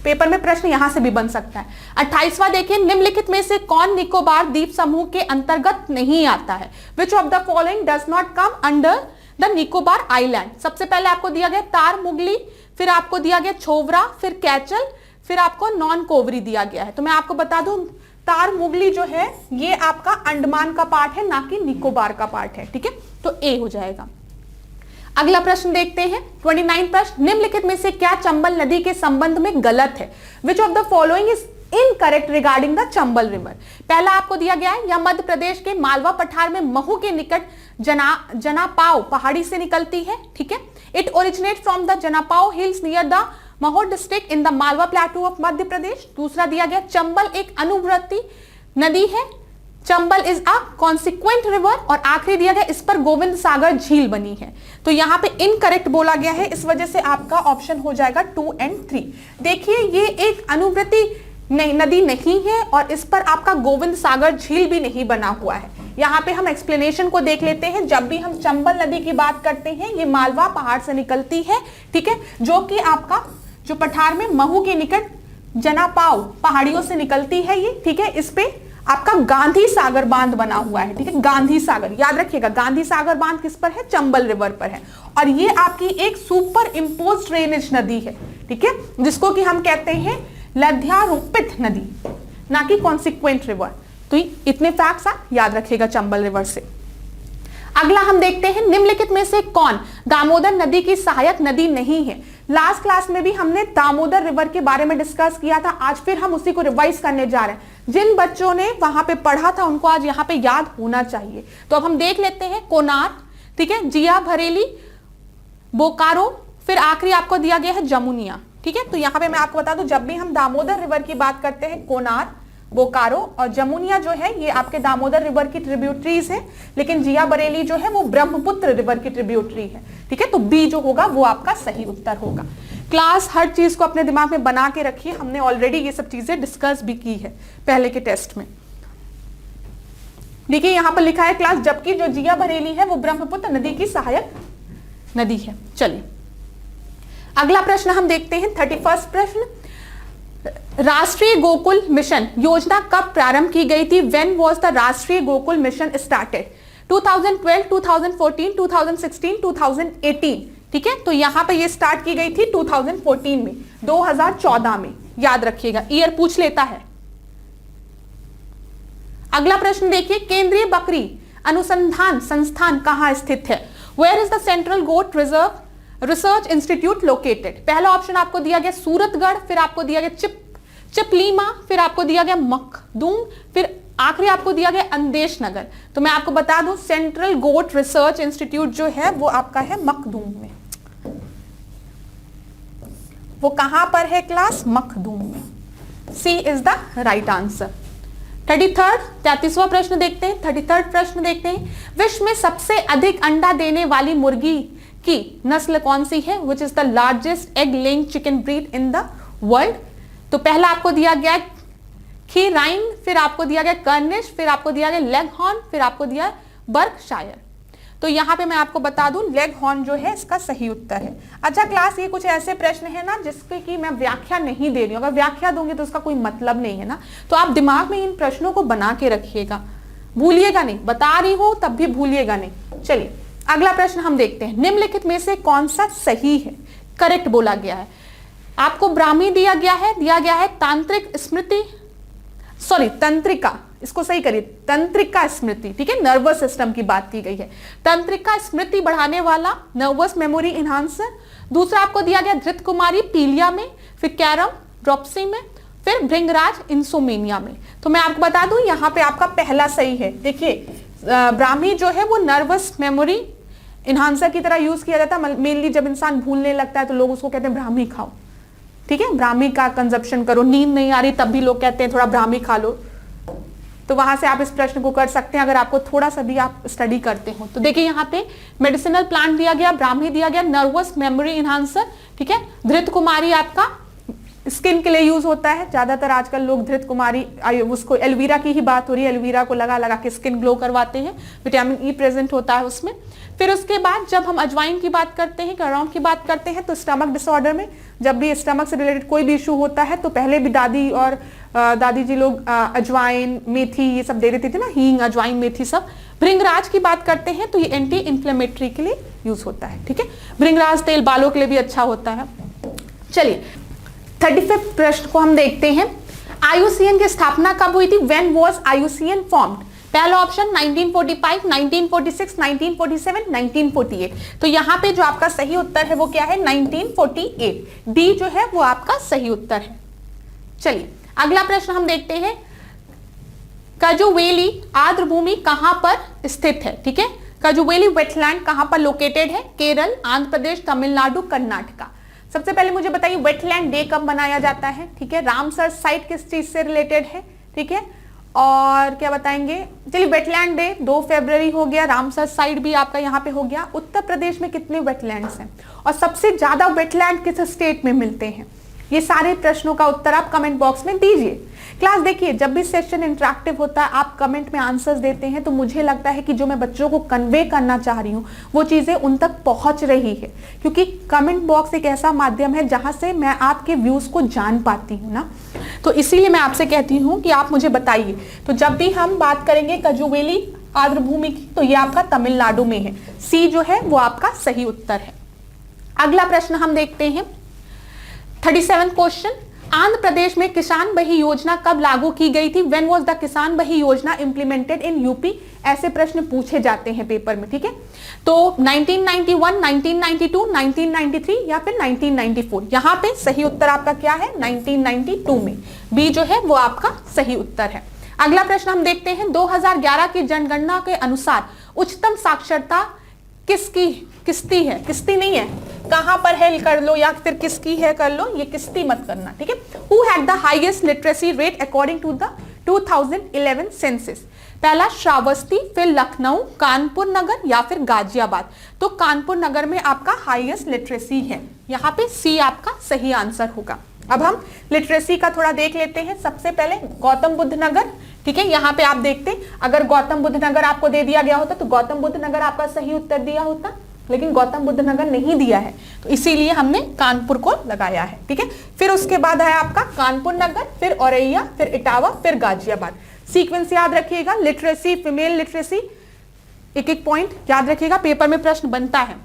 पेपर में प्रश्न यहां से भी बन सकता है। 28वां देखिए, निम्नलिखित में से कौन निकोबार द्वीप समूह के अंतर्गत नहीं आता है। Which of the following does not come under the Nicobar island. सबसे पहले आपको दिया गया तार मुगली, फिर आपको दिया गया छोवरा, फिर कैचल, फिर आपको नॉन कोवरी दिया गया है। तो मैं आपको बता दूं तार मुगली जो है ये आपका अंडमान का पार्ट है, ना कि निकोबार का पार्ट है, ठीक है। तो ए हो जाएगा। अगला प्रश्न देखते हैं 29 प्रश्न, निम्नलिखित में से क्या चंबल नदी के संबंध में गलत है। Which of the following is incorrect regarding the Chambal river. पहला आपको दिया गया है, यह मध्य प्रदेश के मालवा पठार में महू के निकट जनापाव पहाड़ी से निकलती है, ठीक है। It originate from the Janapav hills near the Mhow district in the Malwa plateau of Madhya Pradesh. दूसरा दिया गया, चंबल एक अनुवर्ती नदी है, Chambal is a consequent river. और आखिरी दिया गया, इस पर गोविंद सागर झील बनी है। तो यहां पे इनकरेक्ट बोला गया है, इस वजह से आपका ऑप्शन हो जाएगा 2 और 3। देखिए ये एक अनुवर्ती नदी नहीं है और इस पर आपका गोविंद सागर झील भी नहीं बना हुआ है। यहाँ पे हम एक्सप्लेनेशन को देख लेते हैं। जब भी हम चंबल नदी की बात करते हैं, ये मालवा पहाड़ से निकलती है, ठीक है, जो कि आपका जो पठार में महू के निकट जनापाव पहाड़ियों से निकलती है ये, ठीक है। इस पे आपका गांधी सागर बांध बना हुआ है, ठीक है, गांधी सागर, याद रखिएगा गांधी सागर बांध किस पर है, चंबल रिवर पर है। और ये आपकी एक सुपर इंपोज ड्रेनेज नदी है, ठीक है, जिसको कि हम कहते हैं लध्यारोपित नदी, ना कि कॉन्सिक्वेंट रिवर। तो इतने फैक्ट्स आप याद रखिएगा चंबल रिवर से। अगला हम देखते हैं, निम्नलिखित में से कौन दामोदर नदी की सहायक नदी नहीं है। लास्ट क्लास में भी हमने दामोदर रिवर के बारे में डिस्कस किया था, आज फिर हम उसी को रिवाइज करने जा रहे हैं। जिन बच्चों ने वहां पे पढ़ा था उनको आज यहाँ पे याद होना चाहिए। तो अब हम देख लेते हैं, कोनार, ठीक है, जिया भरेली, बोकारो, फिर आखिरी आपको दिया गया है जमुनिया, ठीक है। तो यहाँ पे मैं आपको बता दूं, जब भी हम दामोदर रिवर की बात करते हैं, कोनार, बोकारो और जमुनिया जो है ये आपके दामोदर रिवर की ट्रिब्यूटरीज है, लेकिन जिया बरेली जो है वो ब्रह्मपुत्र रिवर की ट्रिब्यूटरी है, ठीक है। तो बी जो होगा वो आपका सही उत्तर होगा। क्लास हर चीज को अपने दिमाग में बना के रखिए, हमने ऑलरेडी ये सब चीजें डिस्कस भी की है पहले के टेस्ट में। देखिए यहां पर लिखा है क्लास, जबकि जो जिया बरेली है वो ब्रह्मपुत्र नदी की सहायक नदी है। चलिए अगला प्रश्न हम देखते हैं, 31वां प्रश्न, राष्ट्रीय गोकुल मिशन योजना कब प्रारंभ की गई थी? व्हेन वाज द राष्ट्रीय गोकुल मिशन स्टार्टेड? 2012, 2014, 2016, 2018, ठीक है। तो यहां पे ये स्टार्ट की गई थी 2014 में, 2014 में, याद रखिएगा, ईयर पूछ लेता है। अगला प्रश्न देखिए, केंद्रीय बकरी अनुसंधान संस्थान कहां स्थित है? Where is the Central Goat Research Institute located? पहला ऑप्शन आपको दिया गया सूरतगढ़, फिर आपको दिया गया चिपलीमा, फिर आपको दिया गया मखदूम, फिर आखिरी आपको दिया गया अंदेश नगर। तो मैं आपको बता दूं, सेंट्रल गोट रिसर्च इंस्टीट्यूट जो है वो आपका है मखदूम में। वो कहां पर है क्लास? मखदूम में। सी इज द राइट आंसर। 33वां प्रश्न देखते हैं। 33rd प्रश्न देखते हैं, विश्व में सबसे अधिक अंडा देने वाली मुर्गी की नस्ल कौन सी है? Which is the largest egg laying chicken breed in the world? तो पहला आपको दिया गया खीराइन, फिर आपको दिया गया कर्निश, फिर आपको दिया गया लेगहॉर्न, फिर आपको दिया बर्कशायर। तो यहां पे मैं आपको बता दूं, लेगहॉर्न जो है इसका सही उत्तर है। अच्छा क्लास, ये कुछ ऐसे प्रश्न है ना जिसके की मैं व्याख्या नहीं दे रही हूं, अगर व्याख्या दूंगी तो उसका कोई मतलब नहीं है ना। तो आप दिमाग में इन प्रश्नों को बना के रखिएगा, भूलिएगा नहीं, बता रही हूं तब भी भूलिएगा नहीं। चलिए अगला प्रश्न हम देखते हैं, निम्नलिखित में से कौन सा सही है, करेक्ट बोला गया है। आपको ब्राह्मी दिया गया है तांत्रिक स्मृति, सॉरी तंत्रिका, इसको सही करिए, तंत्रिका स्मृति, ठीक है, नर्वस सिस्टम की बात की गई है। तंत्रिका स्मृति बढ़ाने वाला, नर्वस मेमोरी इनहांसर। दूसरा आपको दिया गया धृत कुमारी पीलिया में, फिर कैरम ड्रॉप्सी में, फिर भृंगराज इंसोमेनिया में। तो मैं आपको बता दूं यहाँ पे आपका पहला सही है। देखिए ब्राह्मी जो है वो नर्वस मेमोरी इनहांसर की तरह यूज किया जाता है, मेनली जब इंसान भूलने लगता है तो लोग उसको कहते हैं ब्राह्मी खाओ, ठीक है, ब्राह्मी का कंजप्शन करो, नींद नहीं आ रही तब भी लोग कहते हैं थोड़ा ब्राह्मी खा लो। तो वहां से आप इस प्रश्न को कर सकते हैं अगर आपको थोड़ा सा भी आप स्टडी करते हो। तो देखिए यहाँ पे मेडिसिनल प्लांट दिया गया, ब्राह्मी दिया गया, नर्वस मेमोरी इनहांसर, ठीक है, धृत कुमारी आपका स्किन के लिए यूज होता है, ज्यादातर आजकल लोग धृत कुमारी, उसको एलोवेरा की ही बात हो रही है, एलोवेरा को लगा लगा के स्किन ग्लो करवाते हैं, विटामिन ई प्रेजेंट होता है उसमें। फिर उसके बाद जब हम अजवाइन की बात करते हैं, करौंद की बात करते हैं, तो स्टमक डिसऑर्डर में जब भी स्टमक से रिलेटेड कोई भी इशू होता है तो पहले भी दादी और दादी जी लोग अजवाइन मेथी ये सब दे देती थी ना, हींग अजवाइन मेथी सब। भृंगराज की बात करते हैं तो ये एंटी इंफ्लेमेटरी के लिए यूज होता है, ठीक है, भृंगराज तेल बालों के लिए भी अच्छा होता है। चलिए 35 प्रश्न को हम देखते हैं, IUCN की स्थापना कब हुई थी? When was IUCN formed? पहला ऑप्शन 1945, 1946, 1947, 1948। तो यहां पे जो आपका सही उत्तर है वो क्या है? 1948। डी जो है वो आपका सही उत्तर है। चलिए अगला प्रश्न हम देखते हैं, कजुवेली आर्द्रभूमि कहां पर स्थित है? ठीक है, कजुवेली वेटलैंड कहां पर लोकेटेड है? केरल, आंध्र प्रदेश, तमिलनाडु, कर्नाटका। सबसे पहले मुझे बताइए वेटलैंड डे कब मनाया जाता है? ठीक है, रामसर साइट किस चीज से रिलेटेड है? ठीक है, और क्या बताएंगे? चलिए वेटलैंड डे 2 फरवरी हो गया, रामसर साइट भी आपका यहाँ पे हो गया। उत्तर प्रदेश में कितने वेटलैंड्स हैं और सबसे ज्यादा वेटलैंड किस स्टेट में मिलते हैं? ये सारे प्रश्नों का उत्तर आप कमेंट बॉक्स में दीजिए। क्लास देखिए, जब भी सेशन इंटरेक्टिव होता है, आप कमेंट में आंसर्स देते हैं, तो मुझे लगता है कि जो मैं बच्चों को कन्वे करना चाह रही हूँ वो चीजें उन तक पहुंच रही है, क्योंकि कमेंट बॉक्स एक ऐसा माध्यम है जहां से मैं आपके व्यूज को जान पाती हूँ ना। तो इसीलिए मैं आपसे कहती हूँ कि आप मुझे बताइए। तो जब भी हम बात करेंगे कजुवेली आर्द्रभूमि की, तो ये आपका तमिलनाडु में है। सी जो है वो आपका सही उत्तर है। अगला प्रश्न हम देखते हैं, 37 क्वेश्चन, आंध्र प्रदेश में किसान बही योजना कब लागू की गई थी? व्हेन वाज द किसान बही योजना इंप्लीमेंटेड इन यूपी? ऐसे प्रश्न पूछे जाते हैं पेपर में। ठीक है, तो 1991, 1992, 1993 या फिर 1994? यहाँ पे सही उत्तर आपका क्या है? 1992 में। बी जो है वो आपका सही उत्तर है। अगला प्रश्न हम देखते हैं, 2011 की जनगणना के अनुसार उच्चतम साक्षरता किसती है? किस्ती नहीं है, कहां पर है कर लो, या फिर किसकी है कर लो, ये किस्ती मत करना। ठीक है, who had the highest literacy rate according to the 2011 census? पहला श्रावस्ती, फिर लखनऊ, कानपुर नगर या फिर गाजियाबाद? तो कानपुर नगर में आपका हाईएस्ट लिटरेसी है। यहाँ पे सी आपका सही आंसर होगा। अब हम लिटरेसी का थोड़ा देख लेते हैं। सबसे पहले गौतम बुद्ध नगर, ठीक है, यहाँ पे आप देखते, अगर गौतम बुद्ध नगर आपको दे दिया गया होता तो गौतम बुद्ध नगर आपका सही उत्तर दिया होता, लेकिन गौतम बुद्ध नगर नहीं दिया है, तो इसीलिए हमने कानपुर को लगाया है। ठीक है, फिर उसके बाद है आपका कानपुर नगर, फिर औरैया, फिर इटावा, फिर गाजियाबाद। सीक्वेंस याद रखिएगा, लिटरेसी, फीमेल लिटरेसी, एक एक पॉइंट याद रखिएगा, पेपर में प्रश्न बनता है।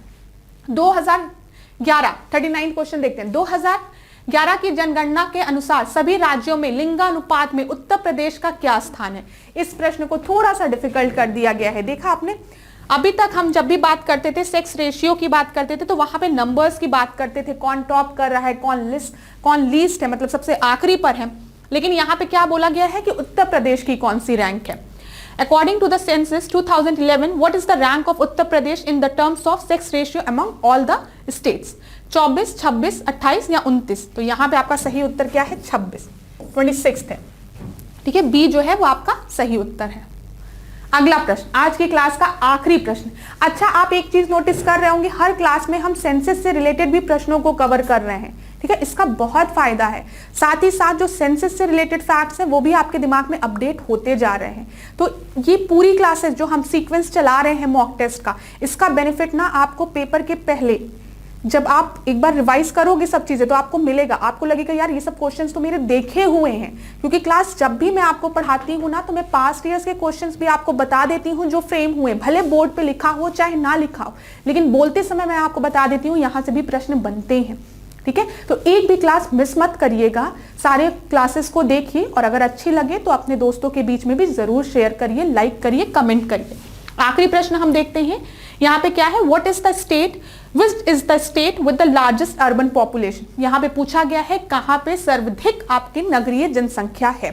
2011 39 क्वेश्चन देखते हैं। 2011 की जनगणना के अनुसार सभी राज्यों में लिंगानुपात में उत्तर प्रदेश का क्या स्थान है? इस प्रश्न को थोड़ा सा डिफिकल्ट कर दिया गया है। देखा आपने, अभी तक हम जब भी बात करते थे, सेक्स रेशियो की बात करते थे, तो वहां पे नंबर्स की बात करते थे, कौन टॉप कर रहा है, कौन लीस्ट है, मतलब सबसे आखिरी पर है। लेकिन यहाँ पे क्या बोला गया है कि उत्तर प्रदेश की कौन सी रैंक है? According to the census 2011, what is the rank of Uttar Pradesh in the terms of sex ratio among all the states? 24, 26, 28 या 29? तो यहाँ पे आपका सही उत्तर क्या है? 26, 26 है। ठीक है, बी जो है वो आपका सही उत्तर है। अगला प्रश्न, आज की क्लास का आखिरी प्रश्न। अच्छा, आप एक चीज नोटिस कर रहे होंगे, हर क्लास में हम सेंसस से रिलेटेड भी प्रश्नों को कवर कर रहे हैं। ठीक है, इसका बहुत फायदा है। साथ ही साथ जो सेंसस से रिलेटेड फैक्ट्स हैं वो भी आपके दिमाग में अपडेट होते जा रहे हैं। तो ये पूरी क्लासेस जो हम सीक्वेंस चला रहे हैं मॉक टेस्ट का, इसका बेनिफिट ना आपको पेपर के पहले जब आप एक बार रिवाइज करोगे सब चीजें तो आपको मिलेगा। आपको लगेगा यार ये सब क्वेश्चंस तो मेरे देखे हुए हैं, क्योंकि क्लास जब भी मैं आपको पढ़ाती हूँ ना, तो मैं पास्ट ईयर्स के क्वेश्चंस भी आपको बता देती हूँ जो फ्रेम हुए, भले बोर्ड पे लिखा हो चाहे ना लिखा हो, लेकिन बोलते समय मैं आपको बता देती हूँ यहाँ से भी प्रश्न बनते हैं। ठीक है, तो एक भी क्लास मिस मत करिएगा, सारे क्लासेस को देखिए, और अगर अच्छी लगे तो अपने दोस्तों के बीच में भी जरूर शेयर करिए, लाइक करिए, कमेंट करिए। आखिरी प्रश्न हम देखते हैं, यहाँ पे क्या है, what is the state which is the state with the largest urban population? यहाँ पे पूछा गया है कहाँ पे सर्वाधिक आपकी नगरीय जनसंख्या है।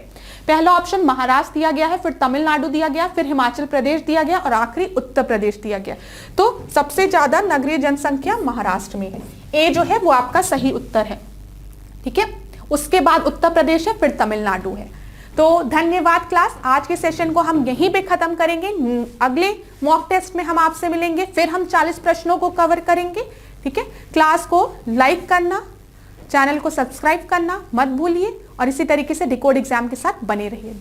पहला ऑप्शन महाराष्ट्र दिया गया है, फिर तमिलनाडु दिया गया, फिर हिमाचल प्रदेश दिया गया और आखिरी उत्तर प्रदेश दिया गया। तो सबसे ज्यादा नगरीय जनसंख्या महाराष्ट्र में है। ए जो है वो आपका सही उत्तर है। ठीक है, उसके बाद उत्तर प्रदेश है, फिर तमिलनाडु है। तो धन्यवाद क्लास, आज के सेशन को हम यहीं पे खत्म करेंगे। अगले मॉक टेस्ट में हम आपसे मिलेंगे, फिर हम 40 प्रश्नों को कवर करेंगे। ठीक है, क्लास को लाइक करना, चैनल को सब्सक्राइब करना मत भूलिए, और इसी तरीके से डिकोड एग्जाम के साथ बने रहिए।